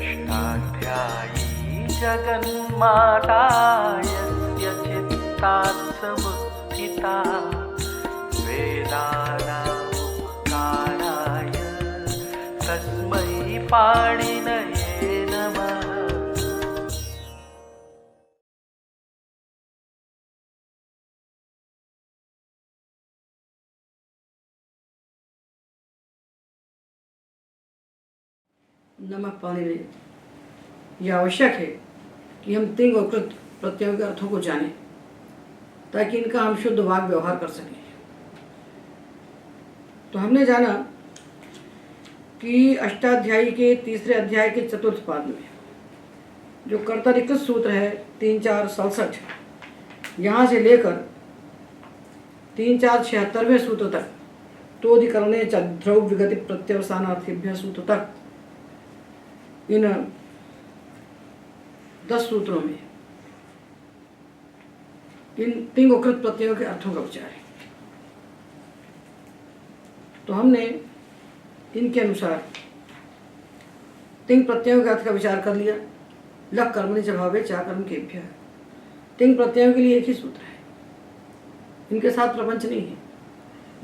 अष्टाध्यायी जगन्माता यस्य चित्तात् समुत्थिता वेदानामुपकाराय तस्मै पाणिनये नमः। नमः पाणिनये। यह आवश्यक है कि हम तिंग और कृत प्रत्ययों के अर्थों को जानें ताकि इनका हम शुद्ध वाक व्यवहार कर सकें। तो हमने जाना कि अष्टाध्यायी के तीसरे अध्याय के चतुर्थ पाद में जो कर्तरिकृत सूत्र है 3-4-67, यहाँ से लेकर 3-4-76वें सूत्र तक तोधिकरणे च ध्रुव विगति प्रत्यवसानार्थिभ्य सूत्र तक इन 10 सूत्रों में इन तिंग और कृत प्रत्ययों के अर्थों का विचार है। तो हमने इनके अनुसार तिंग प्रत्ययों के अर्थ का विचार कर लिया। लक कर्मणि च भावे चा कर्म केभ्यः। तिंग प्रत्ययों के लिए एक ही सूत्र है, इनके साथ प्रपंच नहीं है।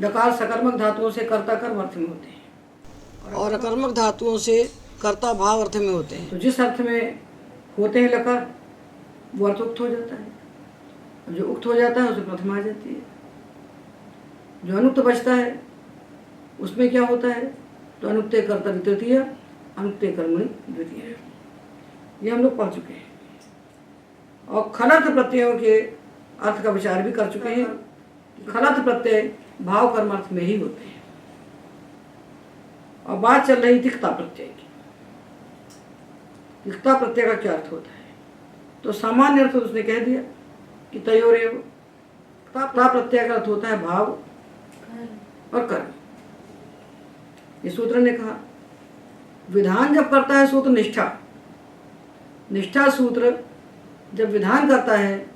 डकार सकर्मक धातुओं से कर्ता कर्म अर्थ में होते हैं और अकर्मक धातुओं से कर्ता भाव अर्थ में होते हैं। तो जिस अर्थ में होते हैं लकार वो अर्थ उक्त हो जाता है, और जो उक्त हो जाता है उसमें प्रथमा आ जाती है। जो अनुक्त बचता है उसमें क्या होता है, तो अनुक्ते कर्ता तृतीय, अनुक्ते कर्मणि द्वितीय। ये हम लोग पढ़ चुके हैं और खलर्थ प्रत्ययों के अर्थ का विचार भी कर चुके हैं। खलर्थ प्रत्यय भाव कर्म अर्थ में ही होते हैं। और बात चल रही तिक्ता प्रत्यय की। तिक्ता प्रत्यय का क्या अर्थ होता है, तो सामान्य अर्थ उसने कह दिया कि तयोरेव। तिक्ता प्रत्यय का अर्थ होता है भाव और कर्म। ये सूत्र ने कहा विधान जब करता है सूत्र निष्ठा, निष्ठा सूत्र जब विधान करता है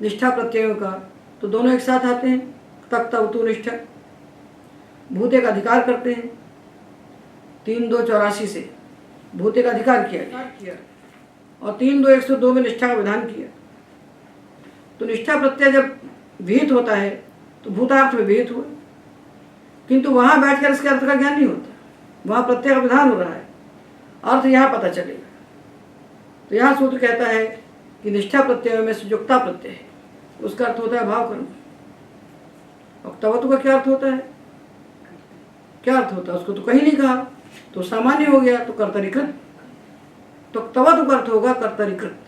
निष्ठा प्रत्ययों का तो दोनों एक साथ आते हैं। तक्ता उतु निष्ठा भूते का अधिकार करते हैं। 3-2-84 से भूते का अधिकार किया और 3-2-102 में निष्ठा का विधान किया। तो निष्ठा प्रत्यय जब विहित होता है तो भूतार्थ में विहित हुआ, किंतु वहां बैठकर इसके अर्थ का ज्ञान नहीं होता। वहां प्रत्यय का विधान हो रहा है, अर्थ यहाँ पता चलेगा। तो यहाँ सूत्र कहता है कि निष्ठा प्रत्यय में से युक्ता प्रत्यय है उसका अर्थ होता है भाव कर्म। और तवतु का क्या अर्थ होता है, क्या अर्थ होता है उसको तो कहीं नहीं कहा, तो सामान्य हो गया तो कर्तरीकृत। तो तवतु का अर्थ होगा कर्तरीकृत।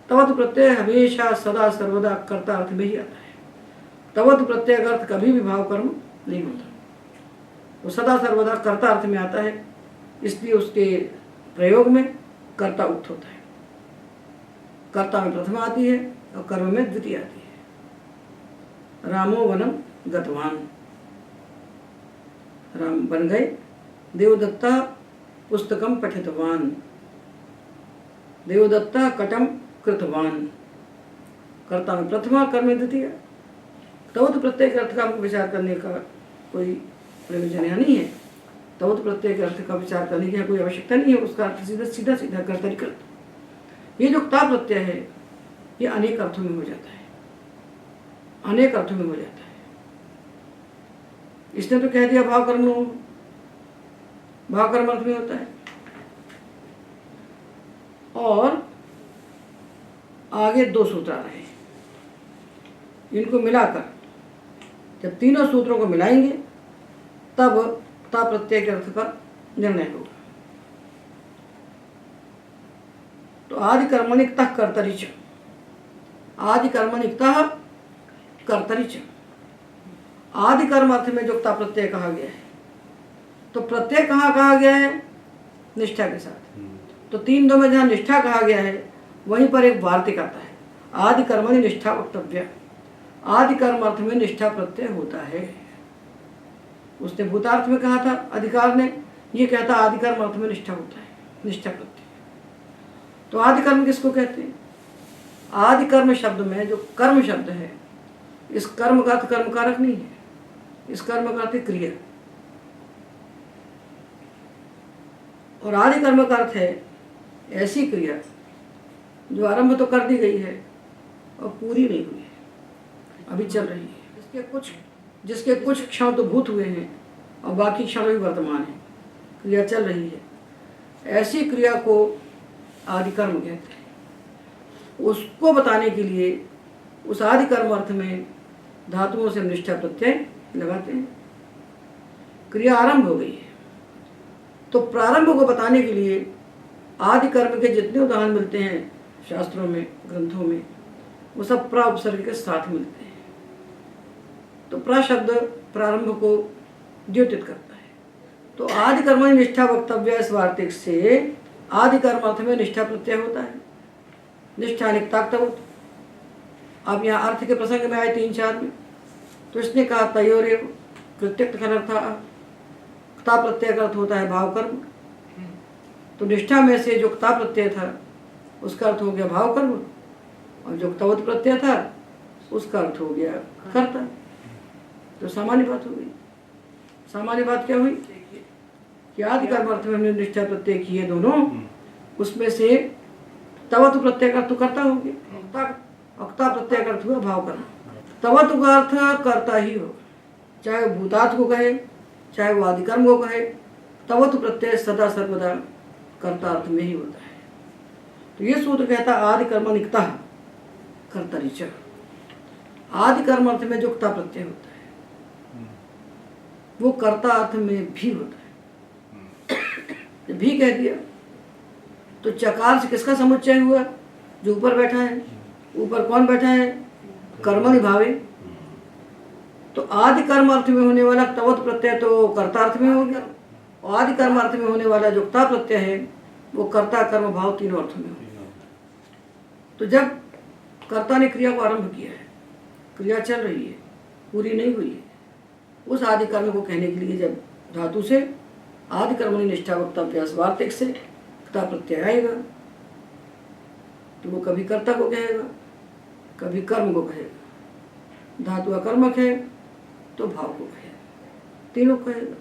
तवतु प्रत्यय हमेशा सदा सर्वदा कर्ता अर्थ में ही आता है। तवतु प्रत्यय का अर्थ कभी भी भाव कर्म नहीं होता, वो सदा सर्वदा कर्ता अर्थ में आता है। इसलिए उसके प्रयोग में कर्ता उक्त होता है। कर्ता में प्रथमा आती है और कर्म में द्वितीय आती है। रामो वनम गतवान, राम बन गए। देवदत्ता पुस्तकम पठितवान, देवदत्ता कटम कृतवान। कर्ता में प्रथमा, कर्म में द्वितीय। तवत प्रत्यय के अर्थ का हमको विचार करने का कोई प्रयोजन यहाँ नहीं है। तवत प्रत्यय के अर्थ का विचार करने की कोई आवश्यकता नहीं है। उसका अर्थ सीधा सीधा कर्तरीकृत। ये जो क्ता प्रत्यय है ये अनेक अर्थों में हो जाता है, अनेक अर्थों में हो जाता है। इसने तो कह दिया भाव कर्म, भाव कर्म अर्थ में होता है। और आगे 2 सूत्र आ रहे हैं, इनको मिलाकर जब तीनों सूत्रों को मिलाएंगे तब ता प्रत्यय के अर्थ का निर्णय होगा। तो आदि कर्मणिकतः कर्तरि च, आदि कर्मणिकतः कर्तरि च। आदि कर्म अर्थ में जो ता प्रत्यय कहा गया है, तो प्रत्यय कहाँ कहा गया है, निष्ठा के साथ। तो 3-2 में जहाँ निष्ठा कहा गया है वहीं पर एक वार्तिक आता है, आदि कर्मणि निष्ठा वक्तव्य। आदि कर्म अर्थ में निष्ठा प्रत्यय होता है। उसने भूतार्थ में कहा था अधिकार ने, ये कहता आदि कर्म अर्थ में निष्ठा होता है, निष्ठा प्रत्यय। तो आदि कर्म किसको कहते हैं, आदि कर्म शब्द में जो कर्म शब्द है, इस कर्म का अर्थ कर्म कारक नहीं है, इस कर्म का अर्थ क्रिया। और आदि कर्म का अर्थ है ऐसी क्रिया जो आरंभ तो कर दी गई है और पूरी नहीं हुई है, अभी चल रही है। जिसके कुछ क्षण तो भूत हुए हैं और बाकी क्षण भी वर्तमान है, क्रिया चल रही है, ऐसी क्रिया को आदि कर्म कहते हैं। उसको बताने के लिए उस आदि कर्म अर्थ में धातुओं से निष्ठा प्रत्यय लगाते हैं। क्रिया आरंभ हो गई है तो प्रारंभ को बताने के लिए आदि कर्म के जितने उदाहरण मिलते हैं शास्त्रों में, ग्रंथों में, वो सब प्रा उपसर्ग के साथ मिलते हैं। तो प्रा शब्द प्रारंभ को द्योतित करता है। तो आदि कर्म निष्ठा वक्तव्य इस वार्तिक से आदि कर्म अर्थ में निष्ठा प्रत्यय होता है। निष्ठा निक्ताक्तवत। अब यहाँ अर्थ के प्रसंग में आए 3-4 में, तो इसने कहा तयोरेव कृत्यक्त अनर्था, क्ता प्रत्यय का अर्थ होता है भाव कर्म। तो निष्ठा में से जो क्ता प्रत्यय था उसका अर्थ हो गया भाव कर्म, और जो क्तवत प्रत्यय था उसका अर्थ हो गया कर्ता। तो सामान्य बात हो गई। सामान्य बात क्या हुई कि आदि कर्म अर्थ में हमने निष्ठा प्रत्यय किए दोनों, उसमें से तवत प्रत्यय का अर्थ कर्ता हो गया, अक्ता प्रत्यय का अर्थ हुआ भाव कर्म। तवत का अर्थ कर्ता ही हो, चाहे वो भूतार्थ को कहे चाहे वो आदि कर्म को कहे, तवत प्रत्यय सदा सर्वदा कर्ता अर्थ में ही होता है। तो ये सूत्र कहता है आदि कर्म निकता कर्तरि च। आदि कर्म अर्थ में जो क्ता प्रत्यय होता है वो कर्ता अर्थ में भी होता है। भी कह दिया तो चकार से किसका समुच्चय हुआ? जो ऊपर बैठा है। ऊपर कौन बैठा है? कर्मणि भावे। तो आदि कर्म अर्थ में होने वाला तवत प्रत्यय तो कर्ता अर्थ में हो गया, और आदि कर्म अर्थ में होने वाला जो क्ता प्रत्यय है वो कर्ता कर्म भाव तीनों अर्थ में हो गया। तो जब कर्ता ने क्रिया को आरंभ किया है, क्रिया चल रही है, पूरी नहीं हुई है, उस आदि कर्म को कहने के लिए जब धातु से आदि कर्मणि निष्ठा वक्तव्य वार्तिक से क्ता प्रत्यय आएगा तो वो कभी कर्ता को कहेगा, कभी कर्म को कहेगा। धातु अकर्मक है तो भाव को कहेगा, तीनों कहेगा।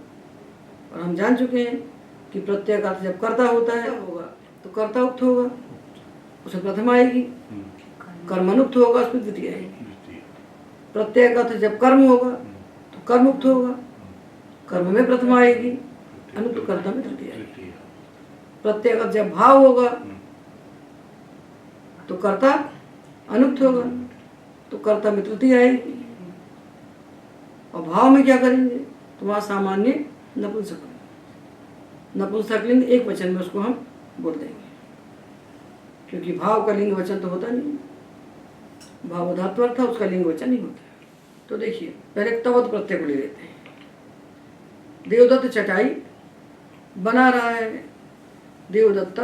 और हम जान चुके हैं कि प्रत्यय का अर्थ जब कर्ता होता है होगा तो कर्ता उक्त होगा, उसे प्रथम आएगी। कर्मनुक्त होगा उसमें द्वितीय आएगी। प्रत्यय का अर्थ जब कर्म होगा तो कर्म उक्त होगा, कर्म में प्रथम आएगी, अनुक्त कर्ता में तृतीय आएगी। प्रत्यय का जब भाव होगा तो कर्ता अनुक्त होगा तो कर्ता में तृतीय आएगी। और भाव में क्या करेंगे? तो वहाँ सामान्य नपुंसकलिंग एक वचन में उसको हम बोल देंगे, क्योंकि भाव का लिंग वचन तो होता नहीं, भाव धात्वर्थ था, उसका लिंग वचन नहीं होता। तो देखिए पहले तवत प्रत्यय को ले लेते हैं। देवदत्त चटाई बना रहा है। देवदत्त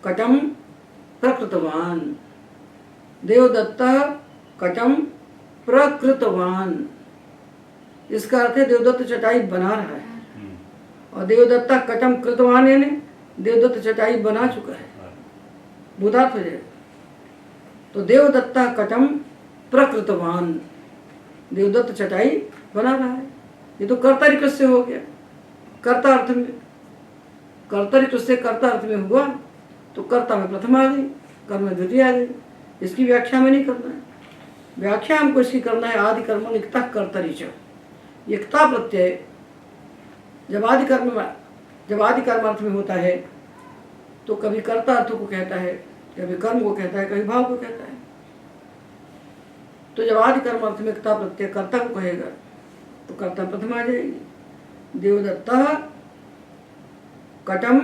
कटम प्रकृतवान। देवदत्त कटम प्रकृतवान, इसका अर्थ है देवदत्त चटाई बना रहा है। और देवदत्ता कटम कृतवान यानी देवदत्त चटाई बना चुका है, भूतार्थ हो जाएगा। तो देवदत्ता कटम प्रकृतवान, देवदत्त चटाई बना रहा है। ये तो कर्तरिक से हो गया, कर्ता अर्थ में। कर्तरिक से कर्ता अर्थ में हुआ तो कर्ता में प्रथम आ गई, कर्म में द्वितीय आ गई। इसकी व्याख्या में नहीं करना है, व्याख्या हमको इसकी करना है आदि कर्म निकता कर्तरि च। एकता प्रत्यय जब आदि कर्म अर्थ में होता है तो कभी कर्ता अर्थ को कहता है, कभी कर्म को कहता है, कभी भाव को कहता है। तो जब आदि कर्म अर्थ में एकता प्रत्यय कर्ता को कहेगा तो कर्ता प्रथम आ जाएगी। देवदत्त कटम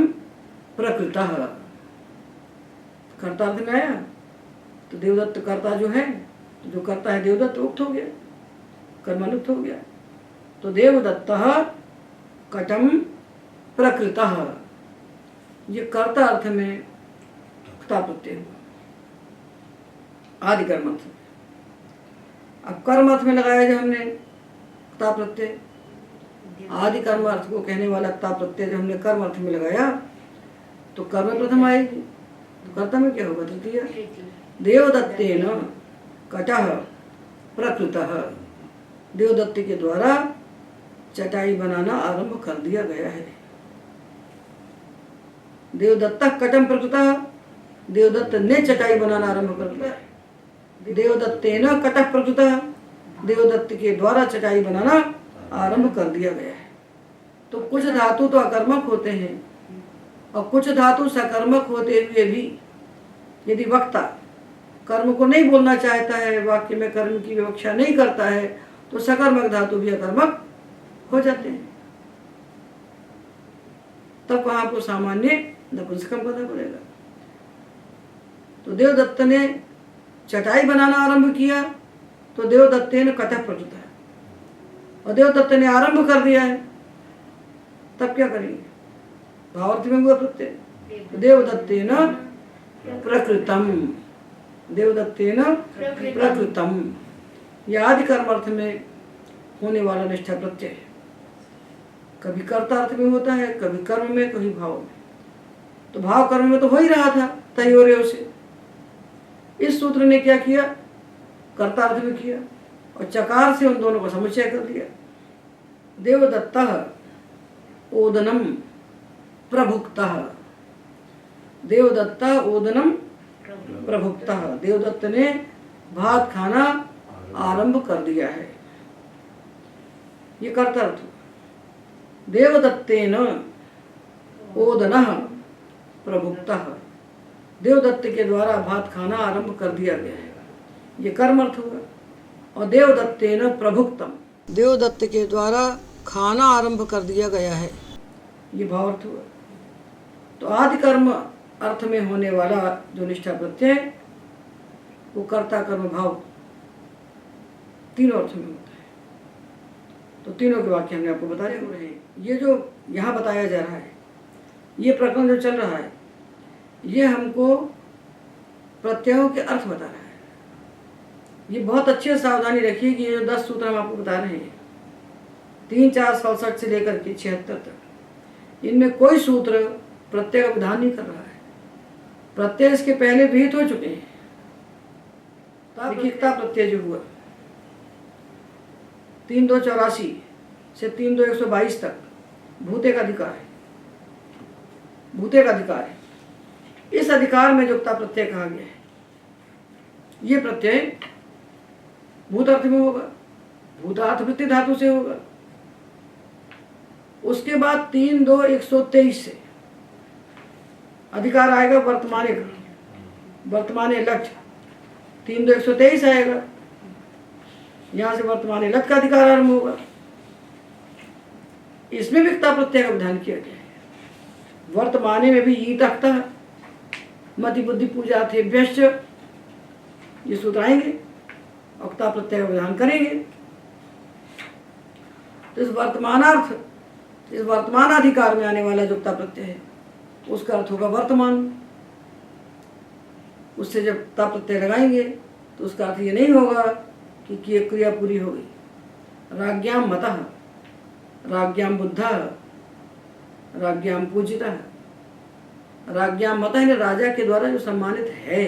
प्रकृतः, कर्ता अर्थ में आया तो देवदत्त कर्ता जो है, तो जो कर्ता है देवदत्त उक्त हो गया, कर्मानुक्त हो गया। तो देवदत्त कटम प्रकृतः, ये कर्ता अर्थ में क्ता प्रत्यय हुआ आदि कर्म अर्थ में। अब कर्म अर्थ में लगाया जब हमने क्ता प्रत्यय, आदि कर्म अर्थ को कहने वाला क्ता प्रत्यय जब हमने कर्म अर्थ में लगाया तो कर्म प्रथम आएगी, तो कर्ता में क्या होगा? तृतीय। देवदत्तेन कटः प्रकृतः, देवदत्त के द्वारा चटाई बनाना आरंभ कर दिया गया है। देवदत्त कटम प्रकृतः, देवदत्त ने चटाई बनाना आरंभ कर दिया। देवदत्तेन कटः प्रकृतः, देवदत्त के द्वारा चटाई बनाना आरंभ कर दिया गया है। तो कुछ धातु तो अकर्मक होते हैं और कुछ धातु सकर्मक होते हुए भी यदि वक्ता कर्म को नहीं बोलना चाहता है, वाक्य में कर्म की विवक्षा नहीं करता है, तो सकर्मक धातु भी अकर्मक हो जाते हैं। तब वहां आपको सामान्य नपुंसकम करना पड़ेगा। तो देवदत्त ने चटाई बनाना आरंभ किया, तो देवदत्ते ने कटः प्रकृतः, और देवदत्त ने आरंभ कर दिया है, तब क्या करेंगे? भावार्थ में हुआ प्रत्यय। देवदत्तेन प्रकृतम, देवदत्तेन प्रकृतम, यह आदि कर्म अर्थ में होने वाला निष्ठा प्रत्यय है। कभी कर्ता अर्थ में होता है, कभी कर्म में, कभी भाव में। तो भाव कर्म में तो हो ही रहा था तयोरेव से। इस सूत्र ने क्या किया? कर्ता अर्थ में किया और चकार से उन दोनों को समुच्चय कर दिया। देवदत्तः ओदनम प्रभुक्तः, देवदत्त ओदनम प्रभुक्तः, देवदत्त ने भात खाना आरंभ कर दिया है। ये कर्ता अर्थ। देवदत्तेन ओदनः प्रभुक्तः, देवदत्त के द्वारा भात खाना आरंभ कर दिया गया है, ये कर्म अर्थ हुआ। और देवदत्तेन प्रभुक्तम, देवदत्त के द्वारा खाना आरंभ कर दिया गया है, ये भाव अर्थ हुआ। तो आदि कर्म अर्थ में होने वाला जो निष्ठा प्रत्यय वो कर्ता कर्म भाव तीनों अर्थ में होता है। तो तीनों के वाक्य हमने आपको बताए हो रहे हैं। ये जो यहाँ बताया जा रहा है, ये प्रकरण जो चल रहा है, ये हमको प्रत्ययों के अर्थ बता रहा है। ये बहुत अच्छे सावधानी रखिए कि ये जो 10 सूत्र हम आपको बता रहे हैं, 3, 4, 67 से लेकर के 76 तक, इनमें कोई सूत्र प्रत्यय का विधान नहीं कर रहा है। प्रत्यय इसके पहले विहित हो चुके हैं। लिखिकता प्रत्यय जो हुआ 3-2-84 से 3-2-122 तक भूते का अधिकार है, भूते का अधिकार है। इस अधिकार में जुक्ता प्रत्यय कहा गया है। ये प्रत्यय भूत अर्थ में होगा, भूतार्थ वृत्ति धातु से होगा। उसके बाद 3-2-123 से अधिकार आएगा वर्तमाने का, वर्तमाने लट 3-2-123 आएगा, यहां से वर्तमाने लट का अधिकार आरंभ होगा। इसमें विक्ता प्रत्यय का विधान किया गया है। वर्तमाने में भी ईत अक्ता मति बुद्धि पूजा थे व्यश्च, ये सूत्र आएंगे, अक्ता प्रत्यय का विधान करेंगे। तो इस वर्तमानार्थ, इस वर्तमानाधिकार में आने वाला जुक्ता प्रत्यय है, उसका अर्थ होगा वर्तमान। उससे जब ता प्रत्यय लगाएंगे तो उसका अर्थ ये नहीं होगा कि क्रिया पूरी हो गई। राज्ञाम मतः, राज्ञाम बुद्धः, राज्ञाम पूजितः। राज्ञाम मतः यानी राजा के द्वारा जो सम्मानित है,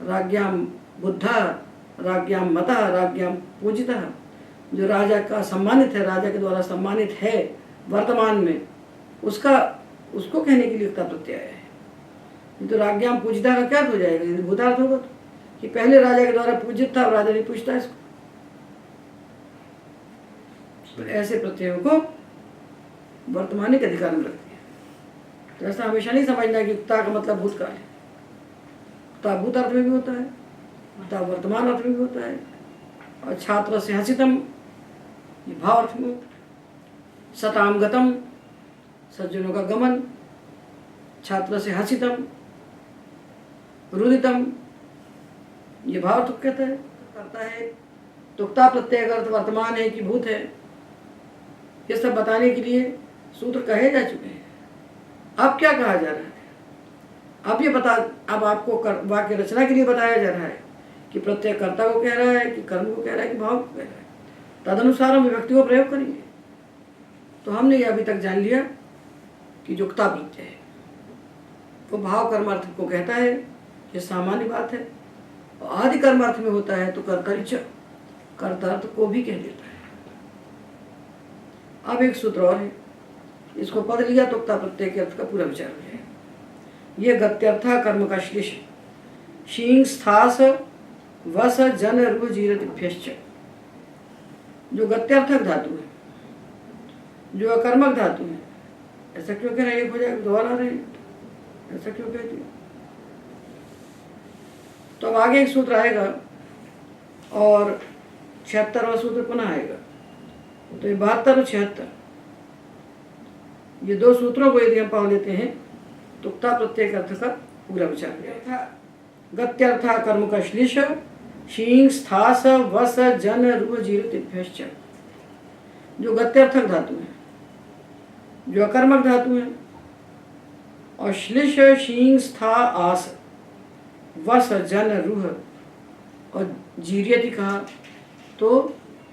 राज्ञाम बुद्धः, राज्ञाम मतः, राज्ञाम पूजितः, जो राजा का सम्मानित है, राजा के द्वारा सम्मानित है वर्तमान में, उसको कहने के लिए युक्ता प्रत्यय है। तो राज्ञाम पूजिता का क्या हो जाएगा? यदि भूतार्थ होगा तो कि पहले राजा के द्वारा पूजित था, राजा नहीं पूछता इसको। तो ऐसे प्रत्ययों को वर्तमान के अधिकार में रखते हैं। तो ऐसा हमेशा नहीं समझना कि युक्ता का मतलब भूत का है। युक्ता भूत अर्थ में भी होता है, युक्ता वर्तमान अर्थ में भी होता है। और छात्र से हसितम, ये भाव अर्थ में। सताम गतम, सज्जनों का गमन। छात्र से हसितम, रुदितम, ये भाव तुक कहता है, करता है। तुक्ता प्रत्यय का अर्थ वर्तमान है कि भूत है, ये सब बताने के लिए सूत्र कहे जा चुके हैं। अब क्या कहा जा रहा है? अब आपको वाक्य रचना के लिए बताया जा रहा है कि प्रत्यय कर्ता को कह रहा है, कि कर्म को कह रहा है, कि भाव को कह रहा है। तदनुसार हम विभक्ति को प्रयोग करेंगे। तो हमने ये अभी तक जान लिया कि जुक्ता प्रत्यय है वो भाव कर्मार्थ को कहता है, ये सामान्य बात है। और आदि कर्मार्थ में होता है तो कर्तरिच, कर्तार्थ को भी कह देता है। अब एक सूत्र और है, इसको पद लिया तो क्ता प्रत्यय के अर्थ का पूरा विचार हो जाएगा। ये गत्यर्था कर्म का श्लिष शींग स्थास वस जन रु जीरतिभ्यश्च, जो गत्यर्थक धातु है, जो अकर्मक धातु है, ऐसा क्यों कह रहे हैं? एक हो जाएगा, दोबारा रहे हैं, ऐसा क्यों कह दिया? तो अब आगे एक सूत्र आएगा और 76वां सूत्र पुनः आएगा। तो ये 72 और 76, ये दो सूत्रों को यदि हम पा लेते हैं तो क्ता प्रत्यय अर्थ का पूरा विचार हो। गत्यर्था कर्म का श्लिष शींग स्थास वस जन रु जीरतिभ्यश्च, जो गत्यर्थक धातु है, जो अकर्मक धातु है, और श्लिष शींग स्था आस वस जन रुह और जीर्यति कहा तो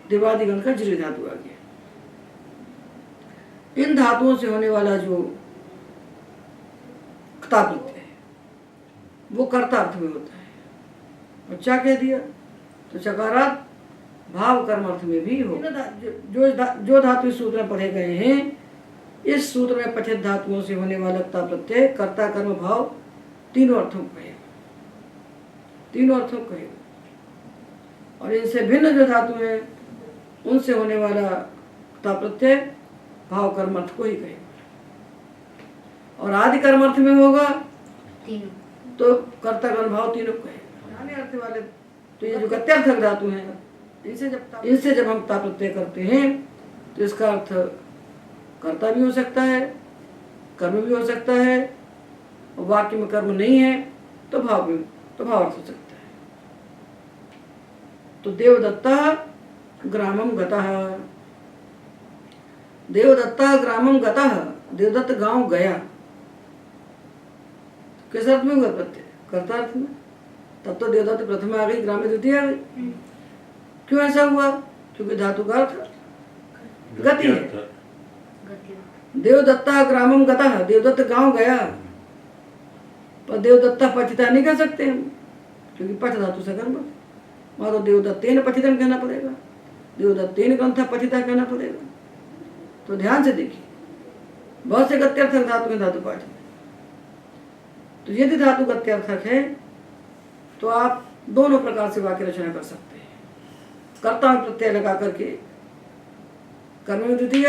दिवादिगण का जीर्य धातु आ गया। इन धातुओं से होने वाला जो क्ता प्रत्यय है वो कर्ता अर्थ में होता है। और क्या कह दिया? तो चकारात भाव कर्म अर्थ में भी हो। जो धातु इस सूत्र में पढ़े गए हैं, इस सूत्र में पठित धातुओं से होने वाला क्ता प्रत्यय कर्ता कर्म भाव तीनों अर्थों को कहेगा, तीनों अर्थों को कहेगा। और इनसे भिन्न जो धातु है उनसे होने वाला क्ता प्रत्यय भाव कर्म अर्थ को ही कहेगा। और आदि कर्म अर्थ में होगा तो कर्ता कर्म भाव तीनों को कहेगा। अर्थ वाले तो ये जो गत्यर्थक धातु हैं, इनसे जब हम क्ता प्रत्यय करते हैं तो इसका अर्थ कर्ता भी हो सकता है, कर्म भी हो सकता है, और वाक्य में कर्म नहीं है तो भाव भी, तो भाव अर्थ हो सकता है। तो देवदत्ता ग्रामम गतः, देवदत्ता ग्रामम गतः, देवदत्त गांव गया। किस अर्थ में हुआ प्रत्यय? कर्ता अर्थ में। तब तो देवदत्त प्रथम आ गई, ग्राम में द्वितीय आ गई। क्यों ऐसा हुआ? क्योंकि धातु का अर्थ गति है। देवदत्ता ग्रामम गतः, देवदत्त गांव गया। पर देवदत्ता पतिता नहीं कह सकते हम, क्योंकि पठ धातु से कर्म, वहां तो देवदत्तेन पतितम कहना पड़ेगा, देवदत्तेन ग्रंथा पतिता कहना पड़ेगा। तो ध्यान से देखिए, बहुत से गत्यर्थक धातु के धातु पाठ में, तो यदि धातु गत्यर्थक है तो आप दोनों प्रकार से वाक्य रचना कर सकते हैं। कर्ता में प्रत्यय लगा करके कर्म में द्वितीय,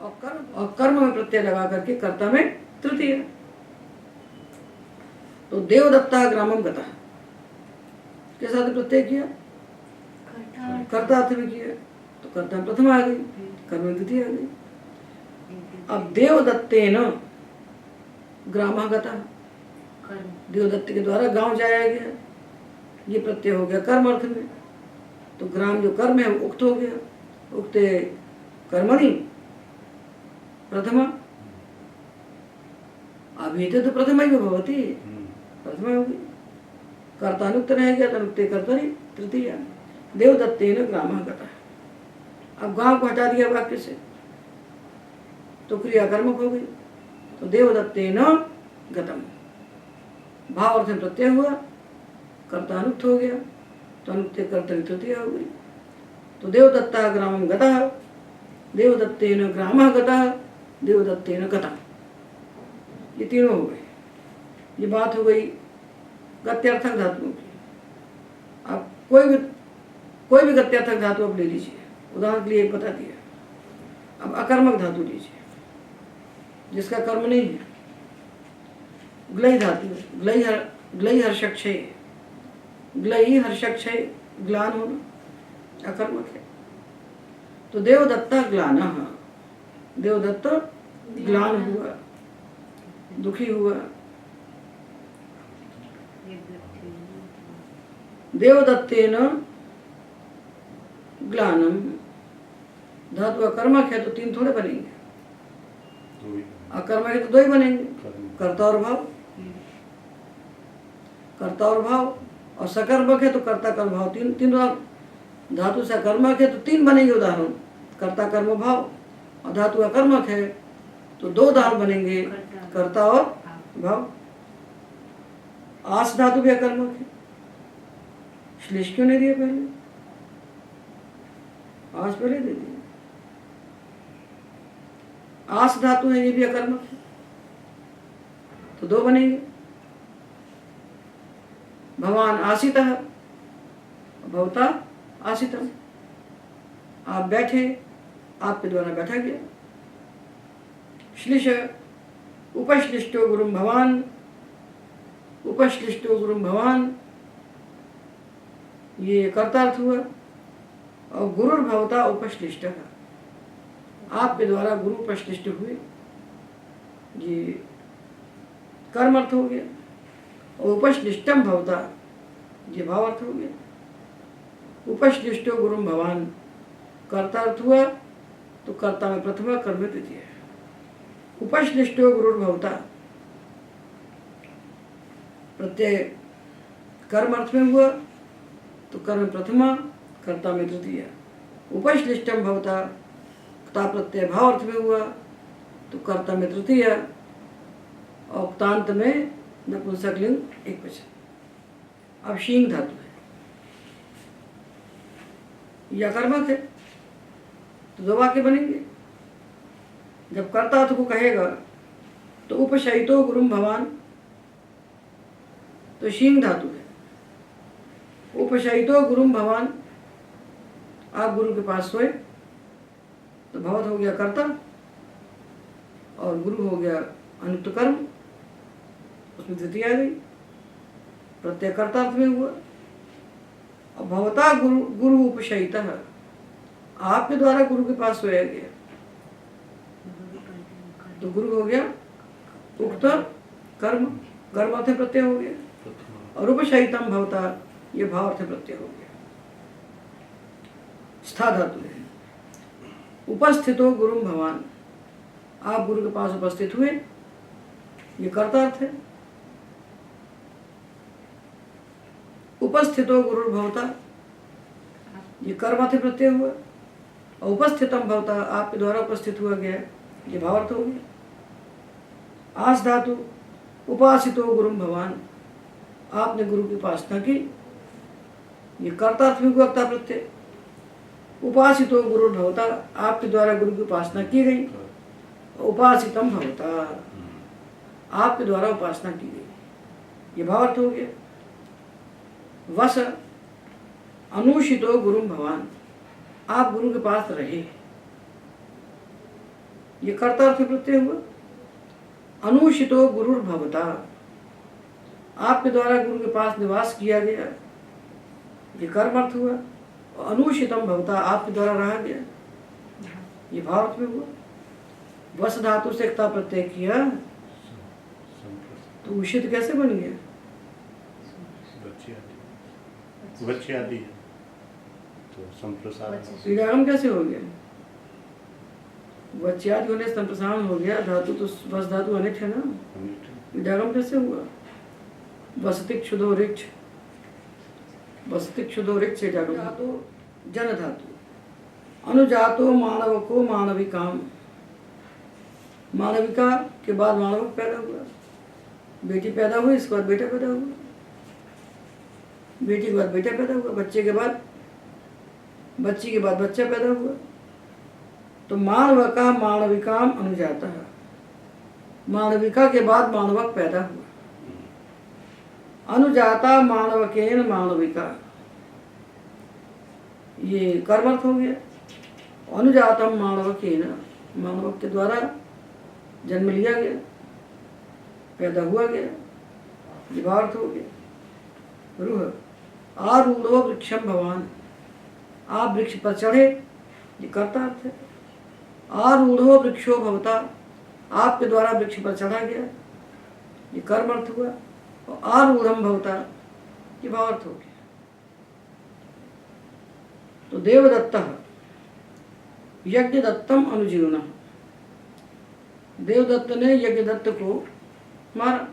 और कर्म में प्रत्यय लगा करके कर्ता में तृतीय। तो देवदत्ता ग्रामम गता के साथ प्रत्यय किया, कर्ता अर्थ में किया, तो कर्ता में प्रथम आ गई, कर्म में द्वितीय आ गई। अब देवदत्तेन ग्रामः गतः, देवदत्त के द्वारा गांव जाया गया, ये प्रत्यय हो गया कर्म अर्थ में। तो ग्राम जो कर्म है वो उक्त हो गया, उक्ते कर्मणि प्रथमा, अभीते तो प्रथमा ही भवती, प्रथमा होगी। कर्तानुक्त रह गया, तनुक्ते कर्तरि तृतीया। देवदत्तेन ग्रामः गतः। अब गांव को हटा दिया वाक्य से तो क्रिया कर्मक हो गई। तो देवदत्तेन गतम, भाव अर्थ में प्रत्यय हुआ, कर्तानुक्त हो गया, तो अनुक्ते कर्तरि तृतीय हो गई। तो देवदत्ता ग्रामम गतः, देवदत्तेन ग्रामः गतः, देवदत्तेन गतः, ये तीनों हो गए। ये बात हो गई गत्यर्थक धातुओं की। अब कोई भी गत्यर्थक धातु आप ले लीजिए, उदाहरण के लिए एक बता दिया। अब अकर्मक धातु लीजिए जिसका कर्म नहीं है, ग्लई धातु है, ग्लई हर्षक्षय, ग्लई हर्षक्षय ग्लान होना अकर्मक है। तो देवदत्ता ग्लानः, देवदत्त ग्लान हुआ, दुखी हुआ। देवदत्तेन ग्लानम, धातु अकर्मक है तो तीन थोड़े बनेंगे, अकर्मक है तो दो ही बनेंगे, कर्ता और भाव, कर्ता और भाव। और सकर्मक है तो कर्ता कर्म भाव, तीन तीन धातु सकर्मक है तो तीन बनेंगे उदाहरण, कर्ता कर्म भाव। और धातु अकर्मक है तो दो उदाहरण बनेंगे, कर्ता और भाव। आस धातु भी अकर्मक है, श्लेष क्यों नहीं दिया पहले? आज पहले दे दिया। आस धातु है, ये भी अकर्मक है, तो दो बनेंगे। भवान आसितः, भवता आसितम। आप बैठे, आपके द्वारा बैठा गया। श्लिष उपश्लिष्टो गुरुम भवान, उपश्लिष्टो गुरुम भवान, ये कर्तार्थ हुआ। और गुरुर्भवता उपश्लिष्ट, आपके द्वारा गुरु उपश्लिष्ट हुए, ये कर्म अर्थ हो गया। और उपश्लिष्टम भवता, ये भाव अर्थ हो गया। उपश्लिष्टो गुरुम भवान कर्ता अर्थ हुआ, तो कर्ता में प्रथमा, कर्म में द्वितीय। उपश्लिष्टो गुरुर्भवता, प्रत्यय कर्म अर्थ में हुआ, तो कर्म प्रथमा, कर्ता में तृतीय। उपश्लिष्टम भवता, क्ता प्रत्यय भाव अर्थ में हुआ, तो कर्ता में तृतीय। और उक्तांत में नपुंसकलिंग एक वचन। अब शींग धातु है, यह कर्मक है, तो दो वाक्य बनेंगे। जब कर्ता को कहेगा तो उपशयितो गुरुम भवान, तो शींग धातु है। उपशयितो गुरुम भवान, आप गुरु के पास सोए, तो भवत हो गया कर्ता और गुरु हो गया अनुक्त कर्म, उसमें द्वितीय आ गई, प्रत्यय कर्तार्थ में हुआ। और भवता गुरु, गुरु उपशयितः, आपके द्वारा गुरु के पास सोया गया, तो गुरु हो गया उक्त कर्म, कर्म अर्थ प्रत्यय हो गया। और उपशयितम भवता, ये भाव अर्थ प्रत्यय हो गया। स्था धातु है। उपस्थितो गुरुम भवान, आप गुरु के पास उपस्थित हुए, ये कर्तार्थ है। उपस्थितो गुरुर्भवता, ये कर्म अर्थ प्रत्यय हुआ। और उपस्थितम भवता, आपके द्वारा उपस्थित हुआ गया, ये भावार्थ हो गया। आस धातु उपासितो गुरुम भवान, आपने गुरु की उपासना की, ये कर्तार्थ में हुआ, कर्ता प्रत्यय। उपासितो गुरुर्भवता, आपके द्वारा गुरु की उपासना की गई। उपासितम भवता, आपके द्वारा उपासना की गई, ये भावार्थ हो गया। वस अनुषितो गुरुम भवान, आप गुरु के पास रहे, ये कर्तार्थ प्रत्यय हुआ। अनुषितो गुरुर्भवता, आपके द्वारा गुरु के पास निवास किया गया, ये कर्म अर्थ हुआ। और अनुषितम भवता, आपके द्वारा रहा गया, ये भाव अर्थ में हुआ। वस धातु से क्ता प्रत्यय किया, तो उषित कैसे बन गया? वच्यादि है, तो संप्रसारण। क्रीडागम कैसे हो गया? वच्यादि होने से संप्रसारण हो गया, धातु तो वस धातु अनिट है ना, क्रीडागम कैसे हुआ? वसति क्षुधो रिक्ष, वसति क्षुधो रिक्ष धातु जन धातु। अनुजातो मानव को मानविकाम, मानविका के बाद मानव पैदा हुआ, बेटी पैदा हुई, इसके बाद बेटा पैदा हुआ, बेटी के बाद बेटा पैदा हुआ, बच्चे के बाद, बच्ची के बाद बच्चा पैदा हुआ। तो मानव का मानविकाम अनुजाता है, मानविका के बाद मानवक पैदा हुआ। अनुजाता मानवकेन मानविका, ये कर्मर्थ हो गया। अनुजातम मानवकेन, मानवक के द्वारा जन्म लिया गया, पैदा हुआ गया, ये भावार्थ हो गया। रूह आरूढ़ो वृक्षम भवान, आप वृक्ष पर चढ़े, ये कर्तार्थ है। आरूढ़ो वृक्षो भवता, आपके द्वारा वृक्ष पर चढ़ा गया, ये कर्म अर्थ हुआ। और आरूढ़म भवता, ये भावार्थ हो गया। तो देवदत्तः यज्ञ दत्तम अनुजीवना, देवदत्त ने यज्ञ दत्त को मारा।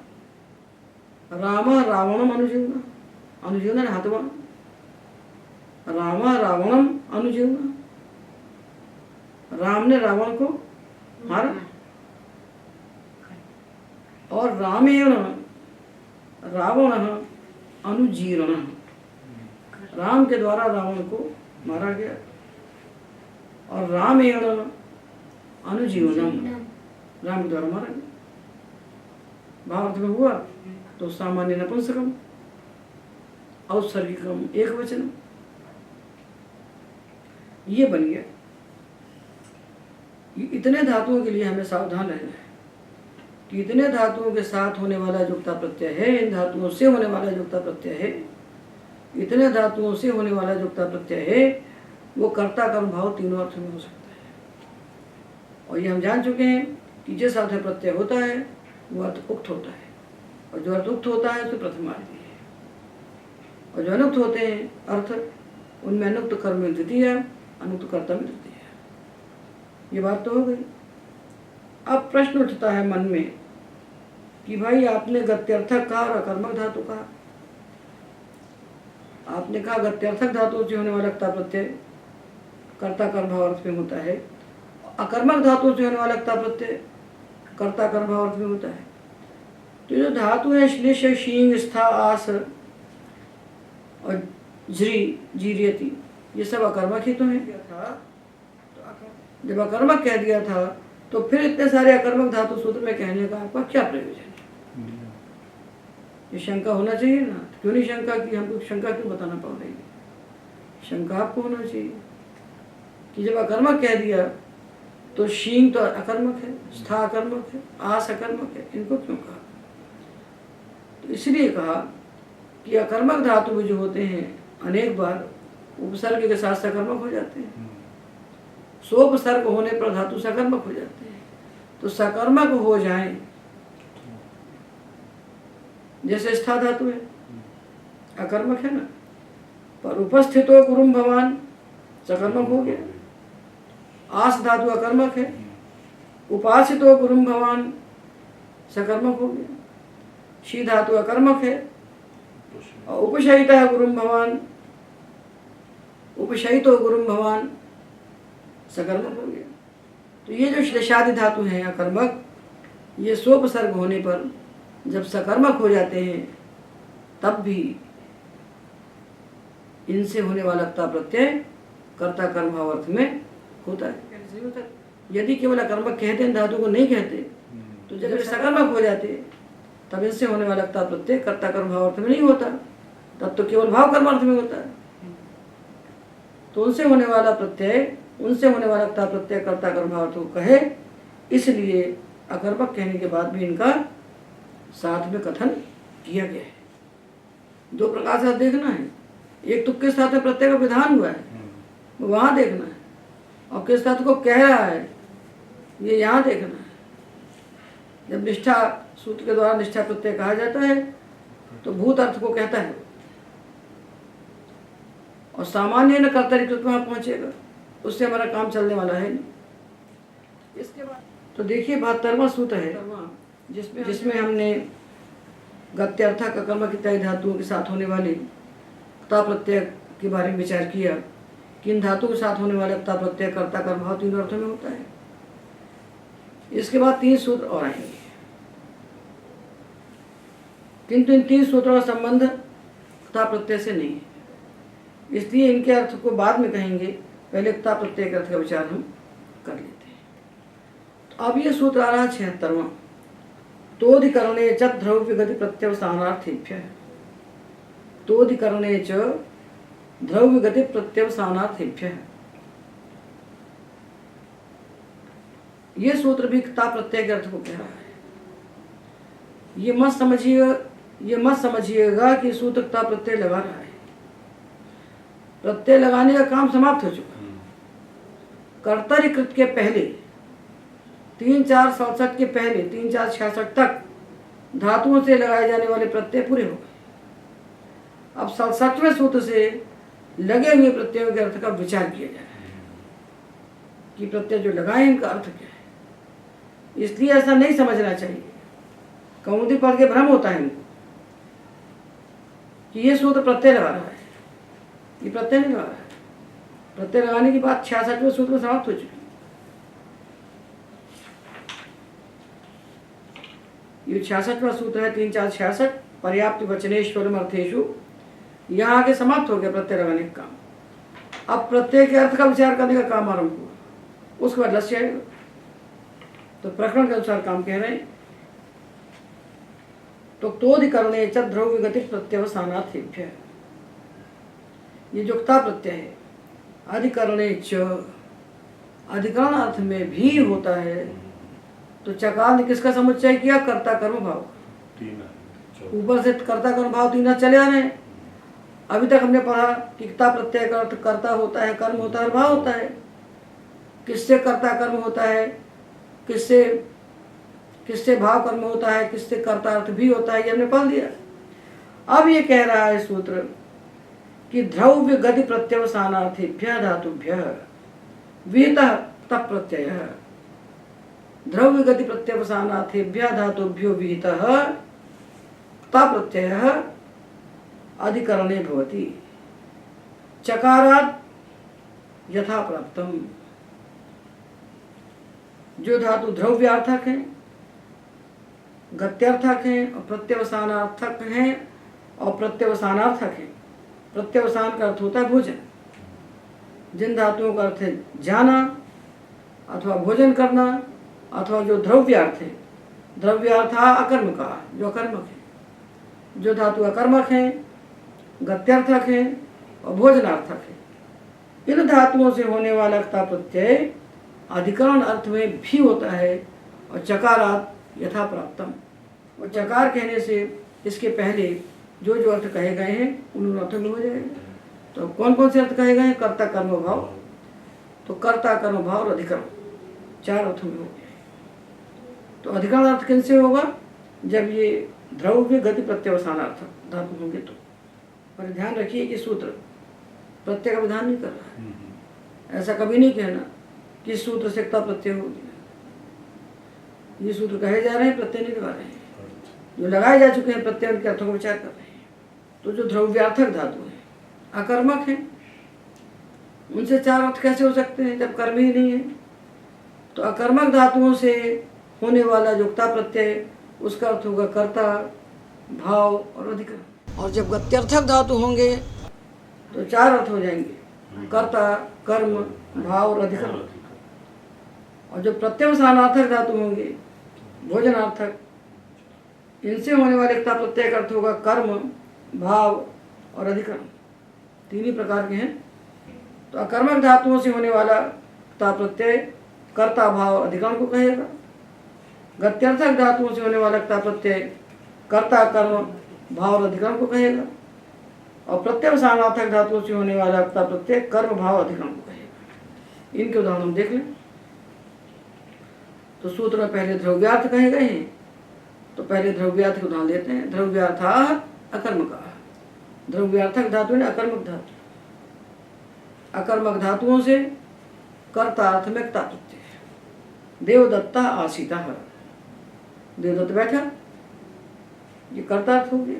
राम रावणम अनुजीवना, अनुजीवना हतवा, राम रावणम अनुजीवना, राम ने रावण को मारा। और रामेण रावण अनुजीर्ण, राम के द्वारा रावण को मारा गया। और रामेण अनुजीवनम, राम के द्वारा मारा गया। भावार्थ में हुआ तो सामान्य नपुंसकम, औत्सर्गिकम एक वचनम, ये बन गया। इतने धातुओं के लिए हमें सावधान रहना है कि इतने धातुओं के साथ होने वाला युक्ता प्रत्यय है, इन धातुओं से होने वाला युक्ता प्रत्यय है, इतने धातुओं से होने वाला युक्ता प्रत्यय है, वो कर्ता कर्म भाव तीनों अर्थ में हो सकता है। और ये हम जान चुके हैं कि जिस अर्थ में प्रत्यय होता है वो अर्थ उक्त होता है, और जो अर्थ उक्त होता है उसमें प्रथमार्थी है, और जो अनुक्त होते हैं अर्थ, उनमें अनुक्त कर्म में द्वितीय, अनुक्त कर्ता में तृतीय। ये बात तो हो गई। अब प्रश्न उठता है मन में कि भाई आपने गत्यर्थक कहा और अकर्मक धातु कहा। आपने कहा गत्यर्थक धातु से होने वाला क्ता प्रत्यय कर्ता कर्म भाव अर्थ में होता है, अकर्मक धातु से होने वाला क्ता प्रत्यय कर्ता कर्म भाव अर्थ में होता है। तो जो धातु है श्लेष, शींग, स्था, आस और ज्री, जीरियति, ये सब अकर्मक ही तो है। जब अकर्मक कह दिया था तो फिर इतने सारे अकर्मक धातु सूत्र में कहने का आपका क्या प्रयोजन है? ये शंका होना चाहिए ना। क्यों नहीं शंका की? हमको शंका क्यों बताना पड़ रही है? शंका आपको होना चाहिए कि जब अकर्मक कह दिया तो शींग तो अकर्मक है, स्था अकर्मक है, आस अकर्मक है, इनको क्यों कहा? तो इसलिए कहा कि अकर्मक धातु में जो होते हैं अनेक बार उपसर्ग के साथ सकर्मक हो जाते हैं। सोपसर्ग होने पर धातु सकर्मक हो जाते हैं। तो सकर्मक हो जाएं, जैसे स्था धातु है अकर्मक है ना, पर उपस्थितो गुरुम भवान सकर्मक हो गया। आस धातु अकर्मक है, उपासितो गुरुम भवान सकर्मक हो गया। शी धातु अकर्मक है और उपशयिता गुरुम भवान, उपशयितो गुरुम भवान सकर्मक हो गया। तो ये जो श्लेषादि धातु हैं अकर्मक, ये सोपसर्ग होने पर जब सकर्मक हो जाते हैं तब भी इनसे होने वाला क्ता प्रत्यय कर्ता कर्म भाव अर्थ में होता है। यदि केवल अकर्मक कहते हैं, धातु को नहीं कहते, तो जब सकर्मक हो जाते तब इनसे होने वाला क्ता प्रत्यय कर्ता कर्म भाव अर्थ में नहीं होता, तब तो केवल भाव कर्म अर्थ में होता है। तो उनसे होने वाला प्रत्यय, उनसे होने वाला क्ता प्रत्यय कर्ता कर्म भाव अर्थ को कहे, इसलिए अकर्मक कहने के बाद भी इनका साथ में कथन किया गया है। दो प्रकार से देखना है, एक तो किस साथ में प्रत्यय का विधान हुआ है वहां देखना है, और किस साथ को कह रहा है ये यहाँ देखना है। जब निष्ठा सूत्र के द्वारा निष्ठा प्रत्यय कहा जाता है तो भूत अर्थ को कहता है, और सामान्य न कर्तरिकृत वहां पहुंचेगा, उससे हमारा काम चलने वाला है नहीं। इसके बाद तो देखिए 72वां सूत्र है जिसमें हमने गत्यर्थक अकर्मक इत्यादि धातुओं के साथ होने वाले क्ता प्रत्यय के बारे में विचार किया कि इन धातुओं के साथ होने वाले क्ता प्रत्यय कर्ता कर्म भाव तीनों अर्थों में होता है। इसके बाद 3 सूत्र और आएंगे, किंतु इन 3 सूत्रों का संबंध क्ता प्रत्यय से नहीं है, इसलिए इनके अर्थ को बाद में कहेंगे। पहले क्ता प्रत्यय के अर्थ का विचार हम कर लेते हैं। तो अब ये सूत्र आ रहा 76वां, तोधिकरणे च द्रव्य गति प्रत्यवसानार्थेभ्यः। तोधिकरणे च द्रव्य गति प्रत्यवसानार्थेभ्यः। ये सूत्र भी क्ता प्रत्यय के अर्थ को कह रहा है। ये मत समझिएगा कि सूत्र क्ता प्रत्यय लगा रहा है। प्रत्यय लगाने का काम समाप्त हो चुका। कर्तरिकृत के पहले 3-4-67 के पहले 3-4-66 तक धातुओं से लगाए जाने वाले प्रत्यय पूरे हो गए। अब 67वें सूत्र से लगे हुए प्रत्ययों के अर्थ का विचार किया जा रहा है कि प्रत्यय जो लगाए इनका अर्थ क्या है। इसलिए ऐसा नहीं समझना चाहिए, कौमुदी पढ़ के भ्रम होता है इनको कि ये सूत्र प्रत्यय लगा रहा है। ये प्रत्यय नहीं लगा रहा है। प्रत्यय लगाने की बात 66वें सूत्र में समाप्त हो चुकी। ये 66वां सूत्र है 3-4-66 पर्याप्त वचनेश्वरम अर्थेषु। यहाँ आगे समाप्त हो गया प्रत्यय लगाने का काम। अब प्रत्यय के अर्थ का विचार करने का काम आरंभ हुआ, उसके बाद लक्ष्य आएगा। तो प्रकरण के अनुसार काम कह रहे हैं। तो तोधिकरणे च द्रव्य गति प्रत्यवसानार्थेभ्य, ये जो क्ता प्रत्यय है अधिकरणे च, अधिकरण अर्थ में भी होता है। तो चकार ने किसका समुच्चय किया? कर्ता कर्म भाव। तीन है, ऊपर से कर्ता कर्म भाव तीन चले आ रहे हैं। अभी तक हमने पढ़ा कि क्ता प्रत्यय का अर्थ कर्ता होता है, कर्म होता है, भाव होता है। किससे कर्ता कर्म होता है, किससे किससे भाव कर्म होता है, किससे कर्ता अर्थ भी होता है, ये हमने पढ़ लिया। अब ये कह रहा है सूत्र कि द्रव्य गति प्रत्यवसानार्थेभ्य धातुभ्य विहितः तत् प्रत्यय, द्रव्य गति प्रत्यवसानार्थेभ्य धातुभ्यो विहितः तत् प्रत्यय अधिकरणे भवति चकारात् यथा प्राप्तम। जो धातु द्रव्यार्थक है, गत्यर्थक है और प्रत्यवसानार्थक है और प्रत्यवसानार्थक है। प्रत्यवसान का अर्थ होता है भोजन। जिन धातुओं का अर्थ है जाना अथवा भोजन करना, अथवा जो द्रव्यार्थ है, द्रव्यार्थ अकर्म का जो अकर्मक है। जो धातु अकर्मक है, गत्यर्थक है और भोजनार्थक है, इन धातुओं से होने वाला क्ता प्रत्यय अधिकरण अर्थ में भी होता है और चकारात् यथा प्राप्तम। और चकार कहने से इसके पहले जो जो अर्थ कहे गए हैं उन अर्थों में हो जाएगा। तो कौन कौन से अर्थ कहे गए हैं? कर्ता कर्म भाव। तो कर्ता कर्म भाव और अधिकरण चार अर्थों में हो गए। तो अधिकरण अर्थ किन से होगा? जब ये द्रव्य गति प्रत्यवसानार्थ धातु होंगे तो। पर ध्यान रखिए कि सूत्र प्रत्यय का विधान नहीं कर रहा है। ऐसा कभी नहीं कहना कि इस सूत्र से क्ता प्रत्यय हो गया। ये सूत्र कहे जा रहे हैं, प्रत्यय नहीं लगा रहे हैं। जो लगाए जा चुके हैं प्रत्यय, उनके अर्थों को विचार कर रहे हैं। तो जो द्रव्यार्थक धातु है, अकर्मक है, उनसे चार अर्थ कैसे हो सकते हैं जब कर्म ही नहीं है? तो अकर्मक धातुओं से होने वाला जो क्ता प्रत्यय, उसका अर्थ होगा कर्ता, भाव और अधिकरण। और जब गत्यर्थक धातु होंगे तो चार अर्थ हो जाएंगे, कर्ता, कर्म, भाव और अधिकरण। और जो प्रत्यवसानार्थक धातु होंगे, भोजनार्थक, इनसे होने वाले क्ता प्रत्यय का अर्थ होगा कर्म, भाव और अधिकरण। तीन ही प्रकार के हैं। तो अकर्मक धातुओं से होने वाला क्ता प्रत्यय कर्ता, भाव और अधिकरण को कहेगा। गत्यर्थक धातुओं से होने वाला क्ता प्रत्यय कर्ता, कर्म, भाव और अधिकरण को कहेगा। और प्रत्यवसानार्थक धातुओं से होने वाला क्ता प्रत्यय कर्म, भाव, अधिकरण को कहेगा। इनके उदाहरण हम देख लें। तो सूत्र में पहले द्रव्यार्थ कहे गए हैं, तो पहले द्रव्यार्थ के उदाहरण लेते हैं। द्रव्यार्था अकर्मका, द्रव्यार्थक धातु ने अकर्मक धातु। अकर्मक धातुओं से कर्ता अर्थ में क्ता प्रत्यय। देवदत्ता आसीता, देवदत्त बैठा, ये कर्ता अर्थ हो गया।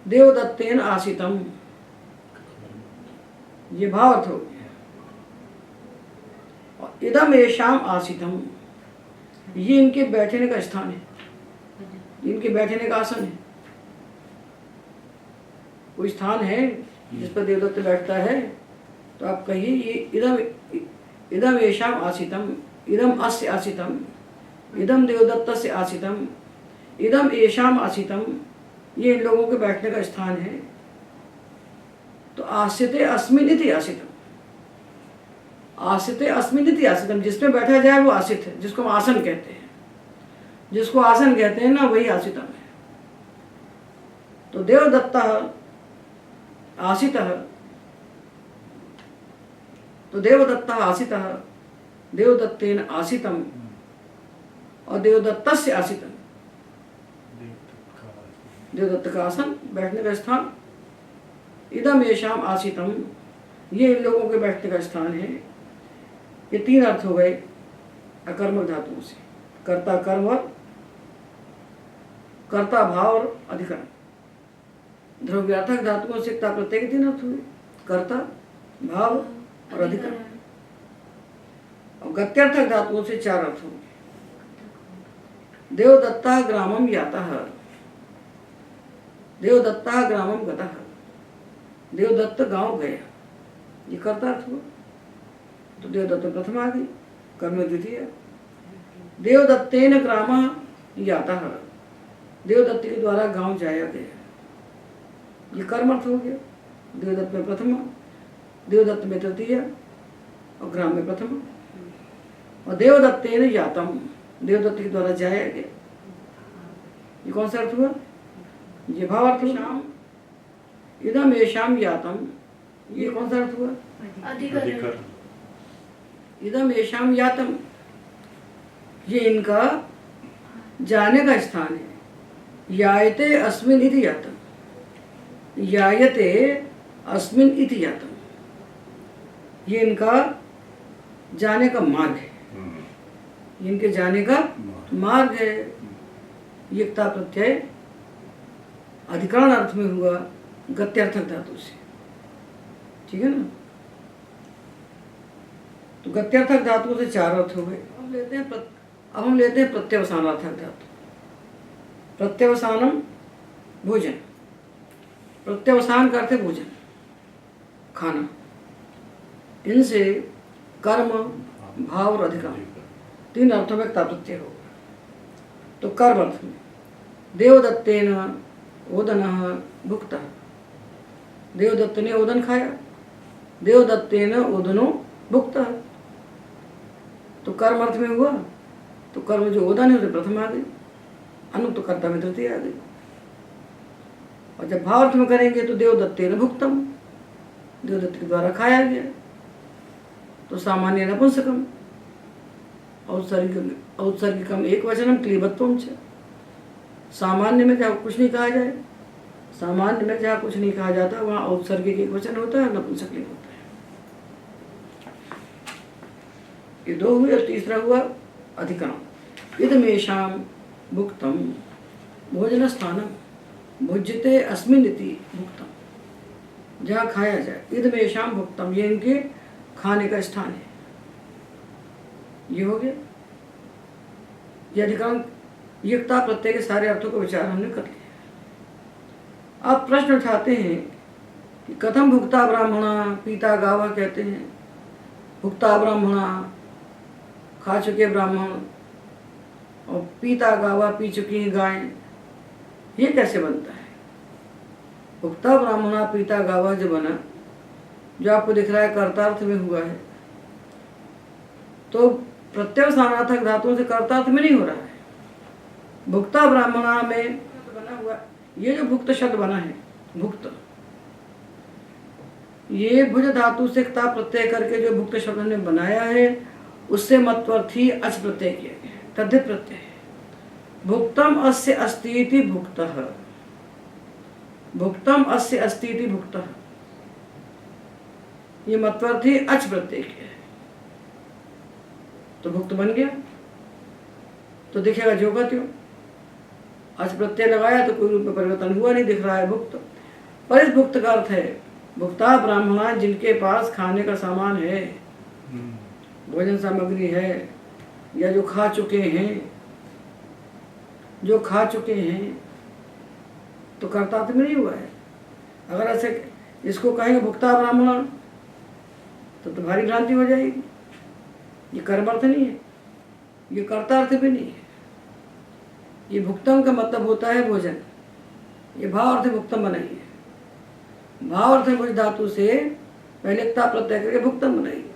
देवदत्तेन आसितम, ये भाव अर्थ हो गया। और इदम येषाम आसितम, ये इनके बैठने का स्थान है, इनके बैठने का आसन है। कोई स्थान है जिस पर देवदत्त बैठता है, तो आप कहिए ये इदम येषाम आसितम, इदम अस्य आसितम, इदम देवदत्त से आसितम, इदम येषाम आसितम, ये इन लोगों के बैठने का स्थान है। तो आसिते अस्मिन् इति आसितम, आसिते अस्मिन् इति आसितम, जिसमें बैठा जाए वो आसित है, जिसको हम आसन कहते हैं। जिसको आसन कहते हैं ना, वही आसितम है। तो देवदत्ता आसितः, तो देवदत्ता आसितः, देवदत्तेन आसितम और देवदत्तस्य आसितम, देवदत्त का आसन, बैठने का स्थान। इदम येषाम आसितम, ये इन लोगों के बैठने का स्थान है। ये तीन अर्थ हो गए अकर्मक धातुओं से, कर्ता, कर्म और कर्ता, भाव और अधिकरण। द्रव्यार्थक धातुओं से क्ता प्रत्यय के तीन अर्थ हुए, कर्ता, भाव और अधिकरण। और गत्यर्थक धातुओं से चार अर्थ होंगे। देवदत्ता ग्रामम यातः, देवदत्ता ग्रामम गतः, देवदत्त गांव गया, ये कर्ता अर्थ हुआ। तो देवदत्त प्रथम आ गई, कर्म द्वितीय। देवदत्तेन ग्राम याता, देवदत्त के द्वारा गांव जाया गया। ये कर्म अर्थ हो गया। देवदत्त में प्रथम, देवदत्त में तृतीय और ग्राम में प्रथम। और देवदत्तेन यातम, देवदत्त के द्वारा जाया गया। ये कौन सा अर्थ हुआ? ये भाव अर्थ हुआ। इदम येषाम यातम, ये कौन सा अर्थ हुआ? अधिकरण। इदम येषाम यातम, ये इनका जाने का स्थान है। यायते अस्मिन इति यातम, यायते अस्मिन इति यातम, ये इनका जाने का मार्ग है। ये इनके जाने का मार्ग है। युक्ता प्रत्यय अधिकरण अर्थ में हुआ गत्यर्थक धातु से, ठीक है ना। तो गत्यर्थक धातु से चार अर्थ हो गए। अब हम लेते हैं प्रत्यवसानार्थक धातु। प्रत्यवसानम भोजन, प्रत्यवसान का अर्थ है भोजन, खाना। इनसे कर्म, भाव और अधिकरण, तीन अर्थों में प्रत्यय होगा। तो कर्म अर्थ में देवदत्तेन ओदनः भुक्तः, देवदत्त ने ओदन खाया, देवदत्तेन ओदनो भुक्तः। तो कर्म अर्थ में हुआ, तो कर्म जो ओदन है उसे प्रथम आ गई, अनुक्त कर्ता में तृतीय आ गई। और जब भाव अर्थ में करेंगे तो देवदत्तेन भुक्तम, देवदत्त के द्वारा खाया गया। तो सामान्य नपुंसकम, औत्सर्गिकम एक वचनम क्लीबत्वम च। सामान्य में जहाँ कुछ नहीं कहा जाए, सामान्य में जहाँ कुछ नहीं कहा जाता वहाँ औत्सर्गिक एक वचन होता है, नपुंसक लिंग होता है। ये दो हुए। और तीसरा हुआ अधिकरण। इदमेषाम भुक्तम भोजन स्थानम भुज्यते अस्मिन् इति भुक्तम, जहाँ खाया जाए। इदमेषाम भुक्तम, ये इनके खाने का स्थान है। ये हो गया। ये अधिकरण युक्ता प्रत्यय के सारे अर्थों का विचार हमने कर लिया। आप प्रश्न उठाते हैं कि कथम भुक्ता ब्राह्मणा पीता गावा कहते हैं, भुक्ता ब्राह्मणा खा चुके ब्राह्मण और पीता गावा पी चुकी गाय, ये कैसे बनता है? भुक्ता ब्राह्मणा पीता गावा जो बना, जो आपको दिख रहा है कर्तार्थ में हुआ है, तो प्रत्यवसानार्थक धातुओं से कर्तार्थ में नहीं हो रहा है। भुक्ता ब्राह्मणा में बना हुआ, ये जो भुक्त शब्द बना है, भुक्त, ये भुज धातु से क्ता प्रत्यय करके जो भुक्त शब्द ने बनाया है, उससे मत्वर्थी अच प्रत्यय किया गया है, तद्धित प्रत्यय है। भुक्तम अस्य अस्ति इति भुक्तः, भुक्तम अस्य अस्ति इति भुक्तः, ये मत्वर्थी अच प्रत्यय किया है, तो भुक्त बन गया। तो दिखेगा जो का त्यों। अच प्रत्यय लगाया तो कोई रूप में परिवर्तन हुआ नहीं, दिख रहा है भुक्त। पर इस भुक्त का अर्थ है भुक्ता ब्राह्मणा, जिनके पास खाने का सामान है, भोजन सामग्री है, या जो खा चुके हैं, जो खा चुके हैं, तो कर्तार्थ में नहीं हुआ है। अगर ऐसे इसको कहेंगे भुक्ता ब्राह्मणा तो भारी भ्रांति हो जाएगी। ये कर्मार्थ नहीं है, ये कर्तार्थ भी नहीं है। ये भुक्तम का मतलब होता है भोजन। ये भाव अर्थ भुक्तम बनाई है। भाव अर्थ भुज धातु से पहले क्ता प्रत्यय करके भुक्तम बनाई है।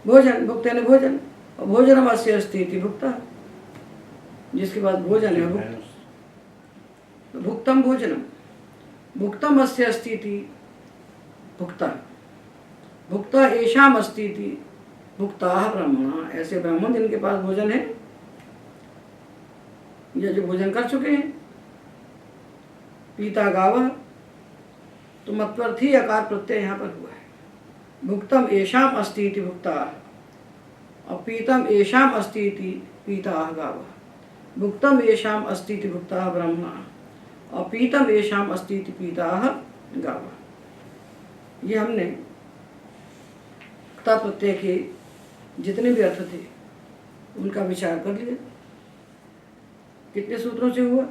भोजन, भुक्त यानी भोजन, और भोजनम अस्य अस्ति इति भुक्ता, जिसके पास भोजन है भुक्त, तो भुक्तम भोजनम, भुक्तम अस्य अस्ति इति भुक्ता, भुक्ता येषाम अस्ति इति भुक्ताः ब्राह्मणा, ऐसे ब्राह्मण जिनके पास भोजन है या जो भोजन कर चुके हैं। पीता गावा, तो मत्वर्थी अकार प्रत्यय यहाँ पर हुआ है। भुक्तम येषाम अस्ति इति भुक्ताः, और पीतम येषाम अस्ति इति पीताः गावा। भुक्तम येषाम अस्ति इति भुक्ताः ब्राह्मणाः, और पीतम येषाम अस्ति इति पीताः गावा। ये हमने क्ता प्रत्यय के जितने भी अर्थ थे उनका विचार कर लिया। कितने सूत्रों से हुआ?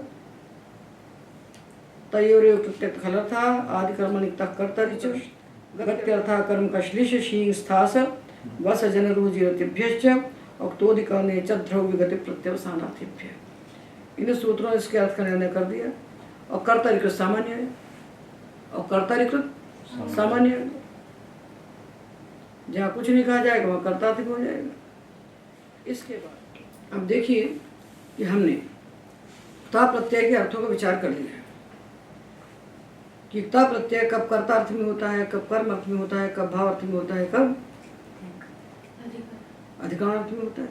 तयोरेव प्रत्यक्त खलर्था आदि कर्मणिकता कर्तरिच गत्यर्था कर्म का श्लिष शींग स्थास वस जन रुजिरतिभ्यश्च उक्तोदिकरणे च ध्रुव विगति प्रत्यवसानार्थिभ्य। इन सूत्रों ने इसके अर्थ का निर्णय कर दिया। और कर्तरिकृत सामान्य है और कर्तरिकृत सामान्य है। जहाँ कुछ नहीं कहा जाएगा वहाँ कर्तार्थिक हो जाएगा। इसके बाद अब देखिए कि हमने ता प्रत्यय के अर्थों का विचार कर लिया है कि ता प्रत्यय कब कर्तार्थ में होता है, कब कर्म अर्थ में होता है, कब भाव अर्थ में होता है, कब अधिकार अर्थ में होता है।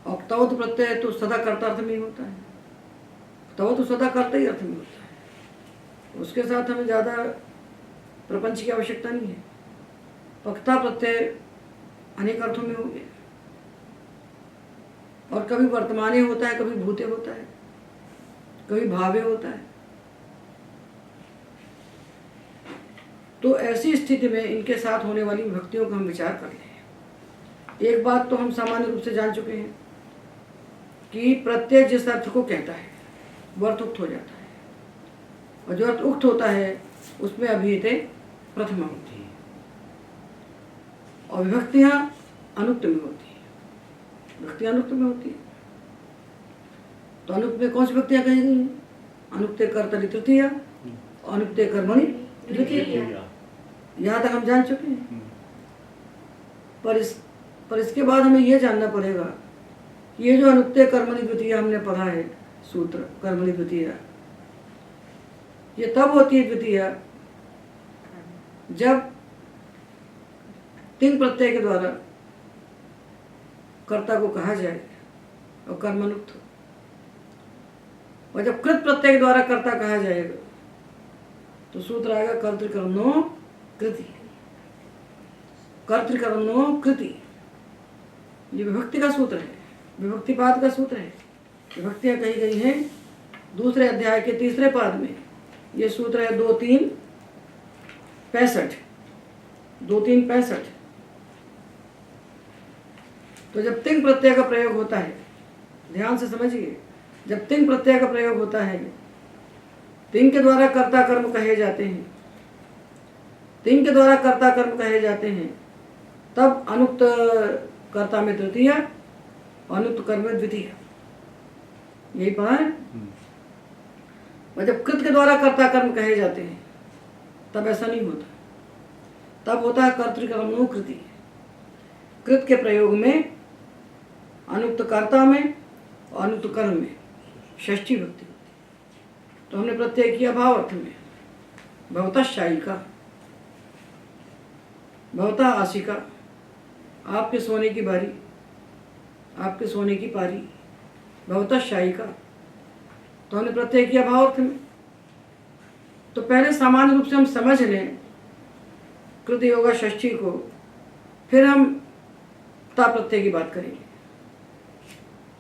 और तवत प्रत्यय तो सदा कर्तार्थ में ही होता है। तवत तो सदा कर्ता ही अर्थ में होता है। उसके साथ हमें ज़्यादा प्रपंच की आवश्यकता नहीं है। पक्ता प्रत्यय अनेक अर्थों में हो गया और कभी वर्तमाने होता है, कभी भूते होता है, कभी भावे होता है। तो ऐसी स्थिति में इनके साथ होने वाली विभक्तियों का हम विचार कर लें। एक बात तो हम सामान्य रूप से जान चुके हैं कि प्रत्यय जिस अर्थ को कहता है वो अर्थ उक्त हो जाता है, और जो अर्थ उक्त होता है उसमें अभिहिते प्रथमा होती है और विभक्तियां अनुक्त में होती है। विभक्तियां अनुक्त में होती है तो अनुक्त में कौन सी विभक्तियां कही गई हैं? अनुक्ते कर्तरि तृतीया और अनुक्ते कर्मणि द्वितीया। यहाँ तक हम जान चुके हैं। पर इसके बाद हमें यह जानना पड़ेगा कि ये जो अनुक्ते कर्मणि द्वितीया हमने पढ़ा है सूत्र कर्मणि द्वितीया, ये तब होती है द्वितीया जब तिंग प्रत्यय के द्वारा कर्ता को कहा जाए और कर्मनुक्त हो, और जब कृत प्रत्यय के द्वारा कर्ता कहा जाएगा तो सूत्र आएगा कर्तृकर्मणो कृति। कर्तृकर्मणो कृति ये विभक्ति का सूत्र है, विभक्तिपाद का सूत्र है। विभक्तियां कही गई हैं दूसरे अध्याय के तीसरे पाद में। ये सूत्र है 2-3-65। 2-3-65। तो जब तिंग प्रत्यय का प्रयोग होता है, ध्यान से समझिए, जब तिंग प्रत्यय का प्रयोग होता है, तिंग के द्वारा कर्ता कर्म कहे जाते हैं, तिंग के द्वारा कर्ता कर्म कहे जाते हैं, तब अनुक्त कर्ता में तृतीया और अनुक्त कर्म में द्वितीय। यही पढ़ा है। और जब कृत के द्वारा कर्ता कर्म कहे जाते हैं तब ऐसा नहीं होता, तब होता है कर्तृकर्मणो कृति। कृत के प्रयोग में अनुक्त कर्ता में और अनुक्त कर्म में षष्ठी विभक्ति होती है। तो हमने प्रत्यय किया भाव अर्थ में, भवतः शायिका, भवतः आशिका, आपके सोने की बारी, आपके सोने की पारी, भवतः शायिका। तो हमने प्रत्यय किया भाव अर्थ में। तो पहले सामान्य रूप से हम समझ लें कृत योगा षष्ठी को, फिर हम ता प्रत्यय की बात करेंगे,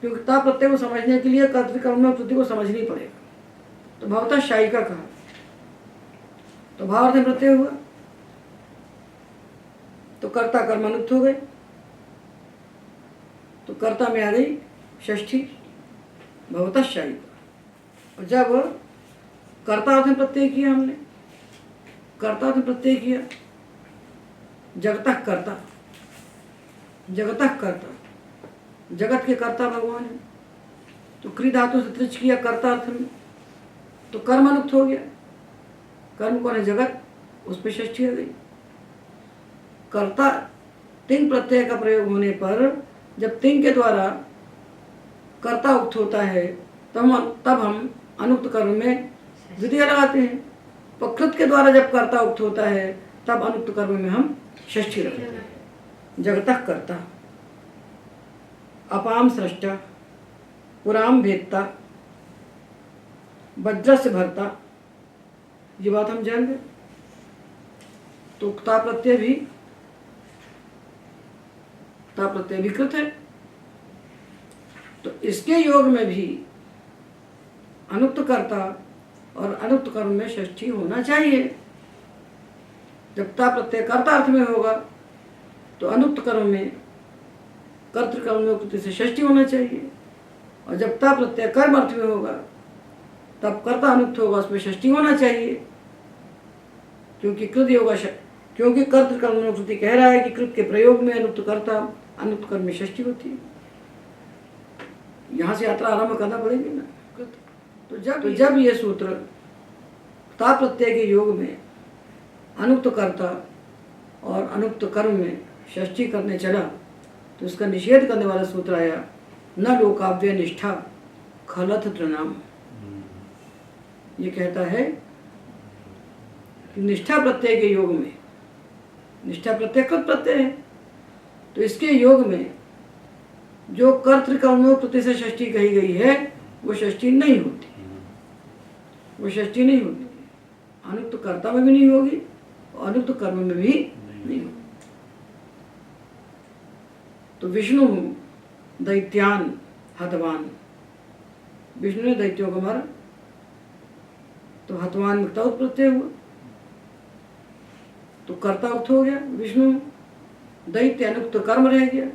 क्योंकि ता प्रत्यय को समझने के लिए कर्तृकर्म कृति को समझनी पड़ेगा। तो भवतः शायिका कहा तो भाव अर्थ में प्रत्यय हुआ तो कर्ता कर्मानुक्त हो गए, तो कर्ता में आ गई षष्ठी भवतः शायिका। और जब कर्ता अर्थ में प्रत्यय किया हमने, कर्ता अर्थ में प्रत्यय किया, जगतः कर्ता, जगतः कर्ता, जगत के कर्ता भगवान है, तो क्री धातु से त्रिच किया कर्ता अर्थ में, तो कर्म अनुक्त हो गया। कर्म कौन है? जगत, उस पर षष्ठी आ गई। कर्ता तिंग प्रत्यय का प्रयोग होने पर जब तिंग के द्वारा कर्ता उक्त होता है तब हम अनुक्त कर्म में द्वितीय लगाते हैं। प्रकृत के द्वारा जब कर्ता उक्त होता है तब अनुक्त कर्म में हम षष्ठी लगाते हैं। जगतः कर्ता, अपाम सृष्टा, पुराम भेदता, वज्र से भरता, ये बात हम जान गए। तो ता प्रत्यय भी कृत है, तो इसके योग में भी अनुक्त कर्ता और अनुक्त कर्म में षष्ठी होना चाहिए। जब ता प्रत्यय कर्ता अर्थ में होगा तो अनुक्त कर्म में कर्तृकर्म में कृति से षष्ठी होना चाहिए, और जब ता प्रत्यय कर्म अर्थ में होगा तब कर्ता अनुक्त होगा, उसमें षष्ठी होना चाहिए, क्योंकि कृत योगा क्योंकि कर्त कर्मणोक्ति कह रहा है कि कृत के प्रयोग में अनुक्त कर्ता अनुक्त कर्म में षष्ठी होती है। यहाँ से यात्रा आरंभ करना पड़ेगी ना। तो जब ये सूत्र ता प्रत्यय के योग में अनुक्त कर्ता और अनुक्त कर्म में षष्ठी करने चला तो इसका निषेध करने वाला सूत्र आया, न लोकाव्य निष्ठा खलथ तृणाम। ये कहता है कि निष्ठा प्रत्यय के योग में, निष्ठा प्रत्यय कृत प्रत्यय है, तो इसके योग में जो कर्तृकर्मोक्ति से षष्ठी कही गई है वो षष्ठी नहीं होती, वो षष्ठी नहीं होती। अनुक्त कर्ता में भी नहीं होगी और अनुक्त कर्म में भी नहीं होगी। तो विष्णु दैत्यान हतवान, विष्णु ने दैत्यों को मारा तो हतवान में क्तौत प्रत्यय हुआ तो कर्ता उक्त हो गया विष्णु। दैत्य अनुक्त कर्म रह गया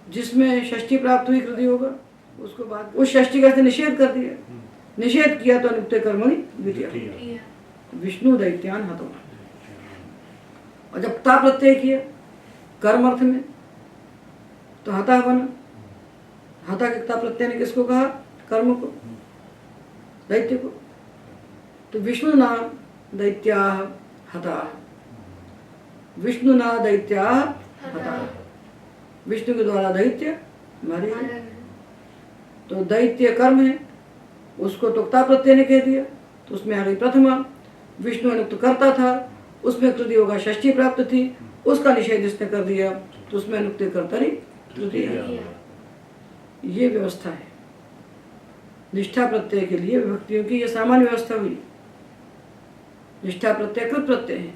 जिसमें षष्ठी प्राप्त हुई कृति होगा, उसको बाद उस षष्ठी का निषेध कर दिया, निषेध किया तो अनुक्त कर्मणि द्वितीय, विष्णु दैत्यान हतवान। और जब ता प्रत्यय किया कर्म अर्थ में तो हता बना। हता के ता प्रत्यय ने किसको कहा? कर्म को, दैत्य को। तो विष्णु ना दैत्या हता, विष्णु ना दैत्या हता, विष्णु के द्वारा दैत्य मारे गए। तो दैत्य कर्म है, उसको तुक्ता प्रत्यय ने कह दिया तो उसमें आ गई प्रथमा। विष्णु अनुक्त करता था, उसमें कृति होगा षष्ठी प्राप्त थी, उसका निषेध इसने कर दिया तो उसमें अनुक्त कर्तरी तृतीय। ये व्यवस्था है निष्ठा प्रत्यय के लिए विभक्तियों की। ये सामान्य व्यवस्था हुई। निष्ठा प्रत्यय कृत प्रत्यय है,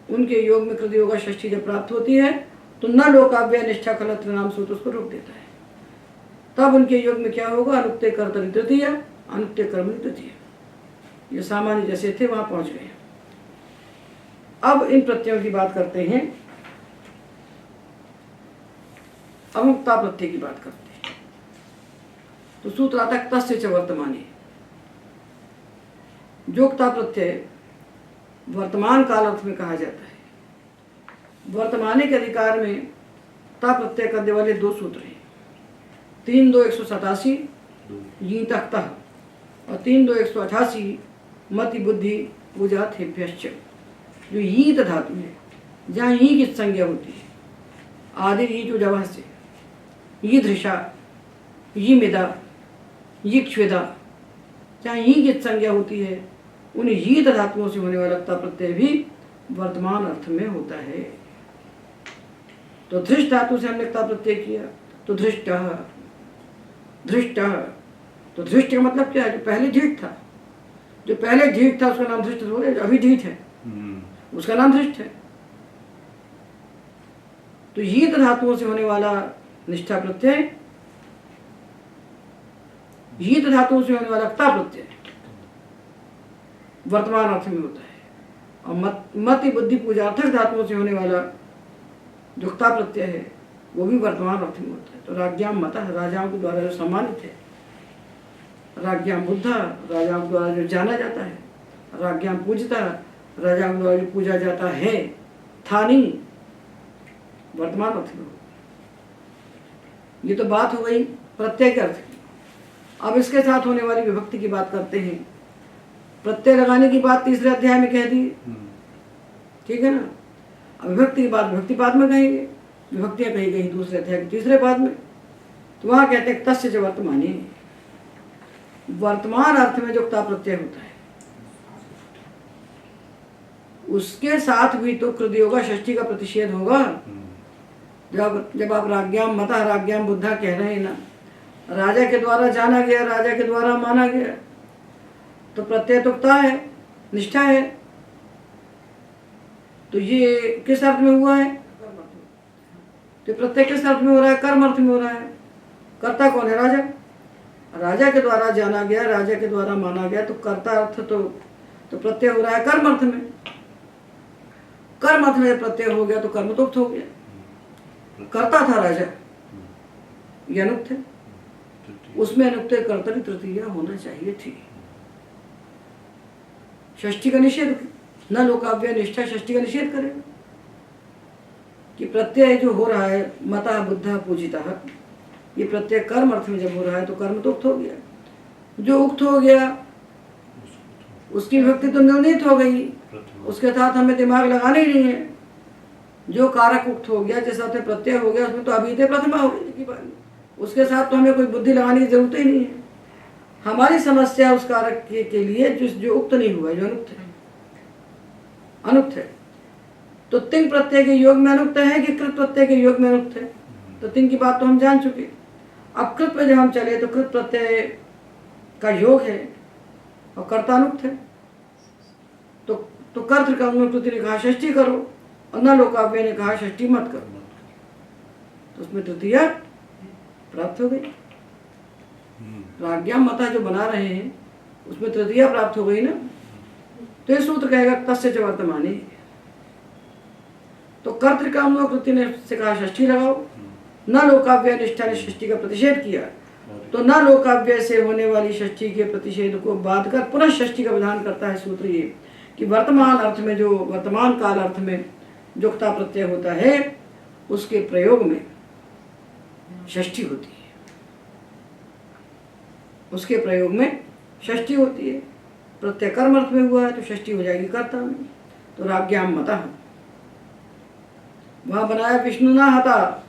उनके योग में कृति होगा षष्ठी जब प्राप्त होती है तो न लोकाव्य निष्ठा खलत्र नाम सूत्र उसको रोक देता है। तब उनके योग में क्या होगा? अनुक्ते कर्तरि तृतीय, अनुक्ते कर्मणि तृतीय। ये सामान्य जैसे थे वहां पहुंच गए। अब इन प्रत्ययों की बात करते हैं, अमुक्ता प्रत्यय की बात करते हैं। तो सूत्र आता है तस्य च वर्तमाने। जोक्ता प्रत्यय वर्तमान काल अर्थ में कहा जाता है। वर्तमाने के अधिकार में ता प्रत्यय करने वाले दो सूत्र हैं, 3-2-187 यी तख्तः और 3-2-188 मति बुद्धि पूजा थेभ्यश्च। जो यीत धातु है, जहाँ ई की संज्ञा होती है, आदि ई जो जवाह से यी धृषा, यी मिदा, यी क्ष्वेदा, जहाँ ई की संज्ञा होती है उन यीत धातुओं से होने वाला ता प्रत्यय भी वर्तमान अर्थ में होता है। तो धृष्ट धातु से हमने ता प्रत्यय किया तो धृष्ट धृष्ट। तो धृष्ट का मतलब क्या है? जो पहले धीट था, जो पहले धीट था उसका नाम धृष्ट थोड़े, अभी धीट है उसका नाम धृष्ट है। तो यीत धातुओं से होने वाला निष्ठा प्रत्यय, यीत धातुओं से होने वाला ता प्रत्यय वर्तमान अर्थ में होता है। और मति बुद्धि पूजार्थक धातुओं से होने वाला जो ता प्रत्यय है वो भी वर्तमान अर्थ में होता है। तो राज्ञाम मतः, राजाओं के द्वारा जो सम्मानित है, राज्ञाम बुद्धा, राजाओं के द्वारा जो जाना जाता है, राज्ञाम पूजता, राजाओं के द्वारा जो पूजा जाता है, थानी वर्तमान अर्थ में होता है। ये तो बात हो गई प्रत्यय के अर्थ की। अब इसके साथ होने वाली विभक्ति की बात करते हैं। प्रत्यय लगाने की बात तीसरे अध्याय में कह दी, ठीक है ना। अब विभक्ति की बात विभक्ति पाद में कहेंगे, विभक्तियां कही गई दूसरे अध्याय के तीसरे पाद में। तो वहां कहते हैं तस्य च वर्तमाने, वर्तमान अर्थ में जो ता प्रत्यय होता है उसके साथ भी तो कृति होगा, षष्ठी का प्रतिषेध होगा। जब आप राज्ञाम मतः राज्ञाम बुद्धा कह रहे हैं ना, राजा के द्वारा जाना गया, राजा के द्वारा माना गया, तो प्रत्यय तुकता है, निष्ठा है। तो ये किस अर्थ में हुआ है? तो प्रत्यय किस अर्थ में हो रहा है? कर्म अर्थ में हो रहा है। कर्ता कौन है? राजा। राजा के द्वारा जाना गया, राजा के द्वारा माना गया, तो कर्ता अर्थ तो प्रत्यय हो रहा है कर्म अर्थ में। कर्म अर्थ में प्रत्यय हो गया तो कर्म तुक्त हो गया। कर्ता था राजा, ये अनुक्त है, उसमें अनुक्त कर्तरी तृतीया होना चाहिए थी। षष्ठी का निषेध न लोकाव्यय निष्ठा षष्ठी का निषेध करेगा कि प्रत्यय जो हो रहा है मता बुद्धा पूजिता, ये प्रत्यय कर्म अर्थ में जब हो रहा है तो कर्म तो उक्त हो गया, जो उक्त हो गया उसकी विभक्ति तो निर्णीत हो गई, उसके साथ हमें दिमाग लगाना ही नहीं है। जो कारक उक्त हो गया जिस अर्थ में प्रत्यय हो गया उसमें तो अभिधेय प्रथमा हो गई, उसके साथ तो हमें कोई बुद्धि लगाने की जरूरत ही नहीं है। हमारी समस्या उस कारक के लिए जो उक्त नहीं हुआ, जो अनुक्त है, अनुक्त है। तो तिंग प्रत्यय के योग में अनुक्त है कि कृत प्रत्यय के योग में अनुक्त है? तो तिंग की बात तो हम जान चुके। अब कृत पे जब हम चले तो कृत प्रत्यय का योग है और कर्ता अनुक्त है, तो कर्तृ ने कहा षष्ठी करो और न लोकाव्य ने कहा षष्ठी मत करो, तो उसमें तृतीया प्राप्त हो गई। राज्ञा मता जो बना रहे हैं उसमें तृतीया प्राप्त हो गई ना। तो ये सूत्र कहेगा तस्य च वर्तमाने, तो कर्तृकामकृति ने से कहा षष्ठी लगाओ, न लोकाव्य निष्ठा ने षष्ठी का प्रतिषेध किया, तो न लोकाव्य से होने वाली षष्ठी के प्रतिषेध को बाध कर पुनः षष्ठी का विधान करता है सूत्र ये कि वर्तमान अर्थ में, जो वर्तमान काल अर्थ में जुक्ता प्रत्यय होता है उसके प्रयोग में षष्ठी होती है, उसके प्रयोग में षष्ठी होती है। प्रत्यय कर्म अर्थ में हुआ है तो षष्ठी हो जाएगी कर्ता में। तो राज्ञाम मतः, वहां बनाया विष्णुना हता,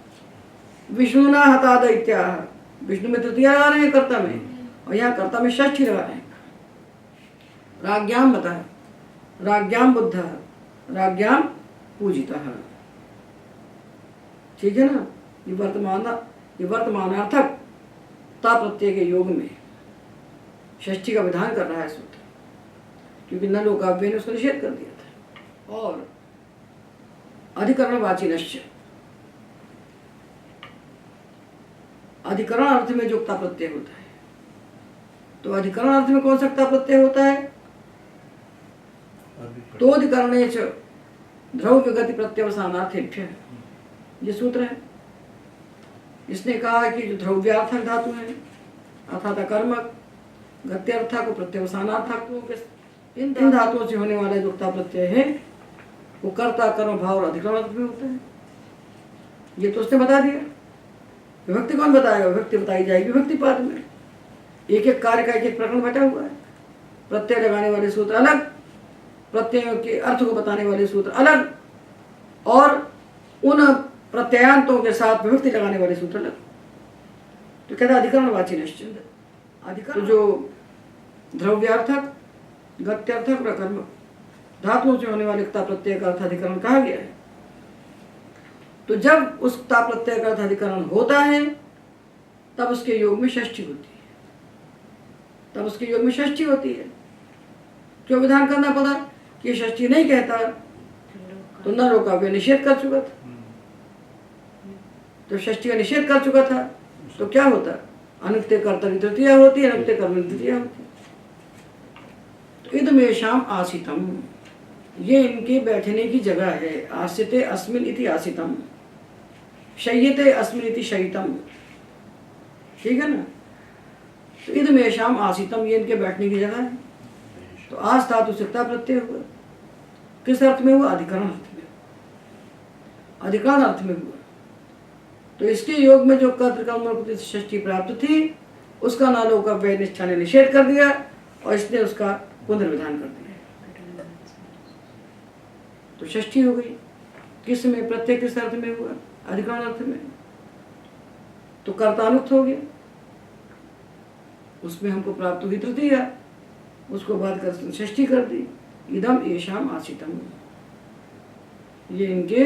विष्णुना हता दैत्या, विष्णु में तृतीया लगा रहे हैं कर्ता में, और यहाँ कर्ता में षष्ठी लगा रहे हैं। राज्ञाम मतः, राज्ञाम बुद्धः, राज्ञाम पूजितः। ठीक है ना। ये वर्तमानार्थक ता प्रत्यय के योग में षष्ठी का विधान कर रहा है सूत्र, क्योंकि न लोकाव्य ने उसका निषेध कर दिया था। और अधिकरणवाचिनश्च, अधिकरण अर्थ में जो क्ता प्रत्यय होता है, तो अधिकरण अर्थ में कौन सा क्ता प्रत्यय होता है? तो अधिकरणे च द्रव्य गति प्रत्यवसानार्थेभ्यः, ये सूत्र है। इसने कहा कि जो द्रव्यार्थक धातु है अर्थात कर्मक, गत्यर्थक और प्रत्यवसानार्थक, इन धातुओं से होने वाला जो क्ता प्रत्यय है वो कर्ता कर्म भाव और अधिकरण अर्थ में होता है। ये तो उसने बता दिया। विभक्ति कौन बताएगा? विभक्ति बताई जाएगी विभक्ति पाद में। एक एक कार्य का एक एक प्रकरण बैठा हुआ है। प्रत्यय लगाने वाले सूत्र अलग, प्रत्ययों के अर्थ को बताने वाले सूत्र अलग, और उन प्रत्ययांतों के साथ विभक्ति लगाने वाले सूत्र अलग। तो कहता अधिकरणवाची निश्चिंत, अधिकरण तो जो द्रव्यार्थक, गत्यर्थक और कर्म धातुओं से होने वाले क्ता प्रत्यय का अर्थ अधिकरण कहा गया है। तो जब उस क्ता प्रत्यय का अर्थ अधिकरण होता है तब उसके योग में षष्ठी होती है, तब उसके योग में षष्ठी होती है। क्यों विधान करना पड़ा कि षष्ठी नहीं कहता तो न लोकाव्य निषेध कर चुका था, तो षष्ठी का निषेध कर चुका था तो क्या होता? अनुक्त्य कर्तव्य तृतीया होती है, अनुक्त्य कर्म तृतीया होती है। तो इदमेषाम आसितम, ये इनके बैठने की जगह है। आसिते अस्मिन इति आसितम, शय्यते अस्मिन इति शयितम। ठीक है ना। तो इदमेषाम आसितम, ये इनके बैठने की जगह है। तो आज धातु से क्ता प्रत्यय हुआ। किस अर्थ में हुआ? अधिकरण अर्थ में, अधिकरण अर्थ में हुआ। तो इसके योग में जो कर्तृकाम षष्ठी प्राप्त थी उसका नालों का वैध निष्ठा ने निषेध कर दिया और इसने उसका पुनर्विधान कर दिया। तो षष्ठी हो गई। किस में? प्रत्येक किस अर्थ में हुआ? अधिकरण अर्थ में। तो कर्तानुक्त हो गया, उसमें हमको प्राप्त हुई तृतीया, उसको बाद कर षष्ठी कर दी। इदम येषाम आसितम, ये इनके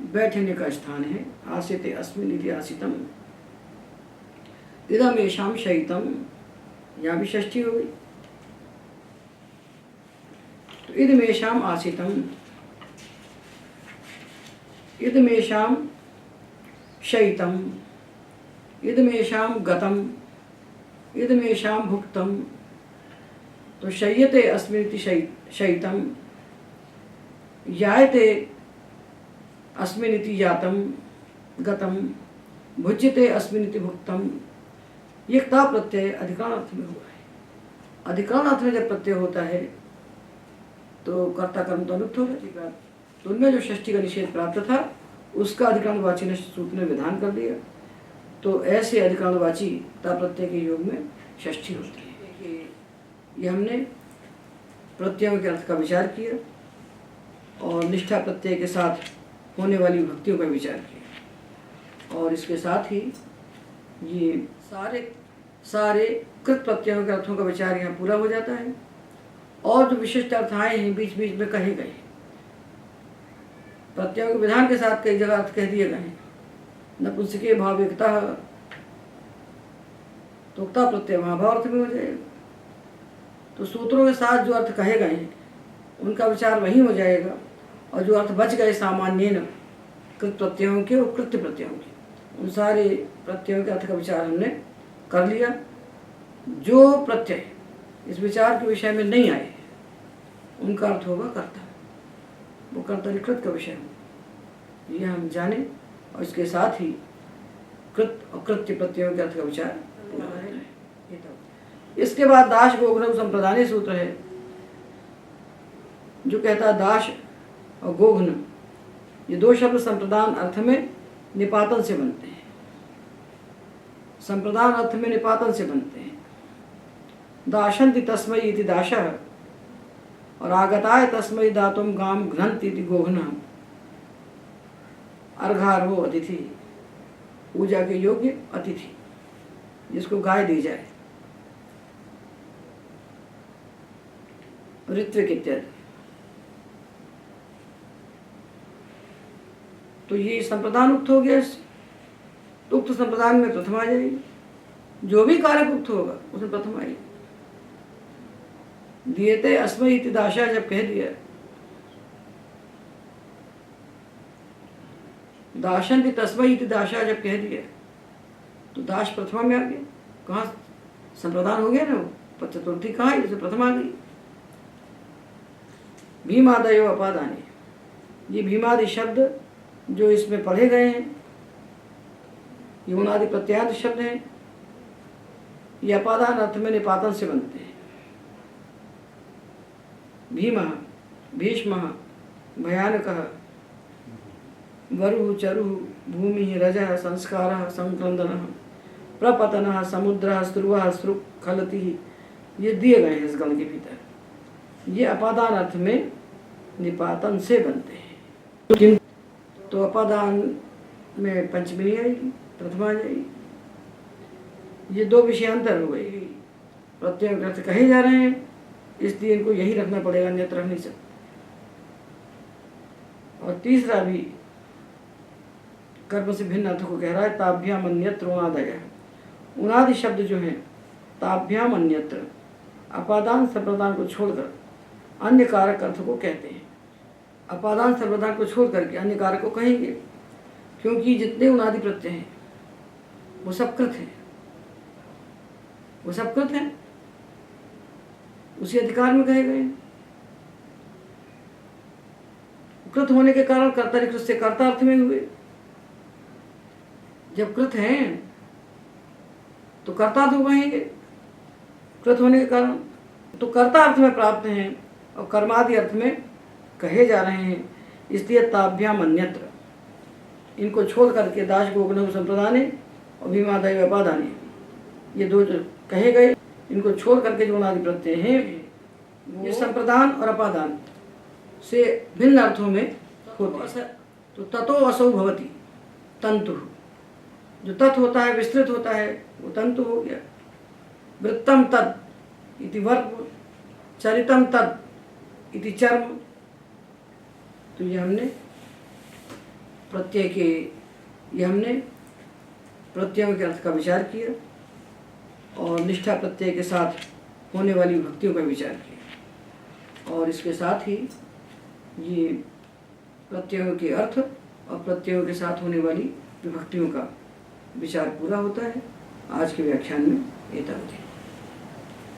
बैठने का स्थान है। आसिते अस्मिन इति आसितम, इदम येषाम शयितम, यहाँ भी षष्ठी हो गई। तो इदमेषाम आसितम, इदमेषाम शयितम, इदमेषाम गतम, इदमेषाम भुक्तम। तो शय्यते अस्मिन इति शयितम, यायते अस्मिन इति यातम गतम, भुज्यते अस्मिन इति भुक्तम। ये क्ता प्रत्यय अधिकरण अर्थ में हुआ है। अधिकरण अर्थ में जब प्रत्यय होता है तो कर्ता कर्म तो अनुक्त होगा। तो उनमें जो षष्ठी का निषेध प्राप्त था उसका अधिकरणवाची ने सूत्र ने विधान कर दिया। तो ऐसे अधिकरणवाची ता प्रत्यय के योग में षष्ठी होती है। कि ये हमने प्रत्ययों के अर्थ का विचार किया और निष्ठा प्रत्यय के साथ होने वाली विभक्तियों का विचार किया, और इसके साथ ही ये सारे कृत प्रत्ययों के अर्थों का विचार यहाँ पूरा हो जाता है। और जो विशिष्ट अर्थ आए हैं बीच बीच में कहे गए, प्रत्ययों के विधान के साथ कई जगह अर्थ कह दिए गए हैं। नपुंसके भाविकता, तो उक्ता प्रत्यय वहाँ भाव अर्थ में हो जाएगा। तो सूत्रों के साथ जो अर्थ कहे गए हैं उनका विचार वहीं हो जाएगा, और जो अर्थ बच गए सामान्य कृत प्रत्ययों के और कृत्य प्रत्ययों के, उन सारे प्रत्ययों के अर्थ का विचार हमने कर लिया। जो प्रत्यय इस विचार के विषय में नहीं आए उनका अर्थ होगा कर्ता, वो कर्तरिकृत का विषय हो, ये हम जाने। और इसके साथ ही कृत और कृत्य प्रत्ययों के अर्थ का विचार पूरा है। इसके बाद दाश गोघ्न संप्रदाय सूत्र है जो कहता है दाश और गोघ्न ये दो शब्द संप्रदान अर्थ में निपातन से बनते हैं। संप्रदान अर्थ में निपातन से बनते हैं। दाशंति तस्मै इति दाशः और आगताय तस्मै दातुम गाम घ्नन्ति इति गोघ्नः। अर्घारो अतिथि, पूजा के योग्य अतिथि जिसको गाय दी जाए, ऋत्विक इत्यादि। तो ये संप्रदान उक्त हो गया। तो उक्त संप्रदान में प्रथम आ जाएगी, जो भी कारक उक्त होगा उसमें प्रथम आएगी। दिएते अस्मै इति दाशा जब कह दिया, दाशंति तस्मै इति दाशा जब कह दिया, तो दाश प्रथमा में आ गया। कहाँ संप्रदान हो गया ना, वो चतुर्थी कहाँ है, जैसे प्रथम आ गई। भीमादयो अपादानी, ये भीमादि शब्द जो इसमें पढ़े गए हैं ये उनादि प्रत्यांत शब्द हैं। ये अपादान अर्थ में निपातन से बनते हैं। भीमः, भीष्मः, भयानकः, वरुः, चरुः, भूमिः, रजः, संस्कारः, संक्रंदनः, प्रपतनः, समुद्रः, स्रुवः, स्रुक्खलतिः, ये दिए गए हैं इस गण के भीतर। ये अपादान अर्थ में निपातन से बनते हैं। तो अपादान में पंचमी आएगी, प्रथमा जाएगी। ये दो विषयांतर हो गई। प्रत्यय अर्थ कहे जा रहे हैं इसलिए इनको यही रखना पड़ेगा, अन्यत्र रख नहीं सकते। और तीसरा भी कर्म से भिन्न अर्थ को कह रहा है, ताभ्याम अन्यत्र उनादय। उनादि शब्द जो है ताभ्याम अन्यत्र, अपादान संप्रदान को छोड़कर अन्य कारक अर्थ को कहते हैं। अपादान संप्रदान को छोड़ करके अन्य कारक को कहेंगे, क्योंकि जितने उनादि प्रत्यय हैं वो सब कृत हैं, वो सब कृत हैं, उसी अधिकार में कहे गए। कृत होने के कारण कर्तरिकृत से कर्ता अर्थ में हुए। जब कृत हैं तो कर्ता तो कहेंगे कृत होने के कारण, तो कर्ता अर्थ में प्राप्त हैं और कर्मादि अर्थ में कहे जा रहे हैं, इसलिए ताभ्याम अन्यत्र, इनको छोड़ करके दाश गोघ्न संप्रदाने और भीमादय अपादाने, ये दो जो कहे गए इनको छोड़ करके जो उनादि प्रत्यय हैं ये संप्रदान और अपादान से भिन्न अर्थों में होते हैं। तो ततो असौ भवति तंतु, जो तत् होता है विस्तृत होता है वो तंतु हो गया। वृत्तम तद इति वर्ग, चरितम तद इति चर्म। तो ये हमने प्रत्ययों के अर्थ का विचार किया और निष्ठा प्रत्यय के साथ होने वाली विभक्तियों का विचार किया, और इसके साथ ही ये प्रत्ययों के अर्थ और प्रत्ययों के साथ होने वाली विभक्तियों का विचार पूरा होता है। आज के व्याख्यान में एतावत्।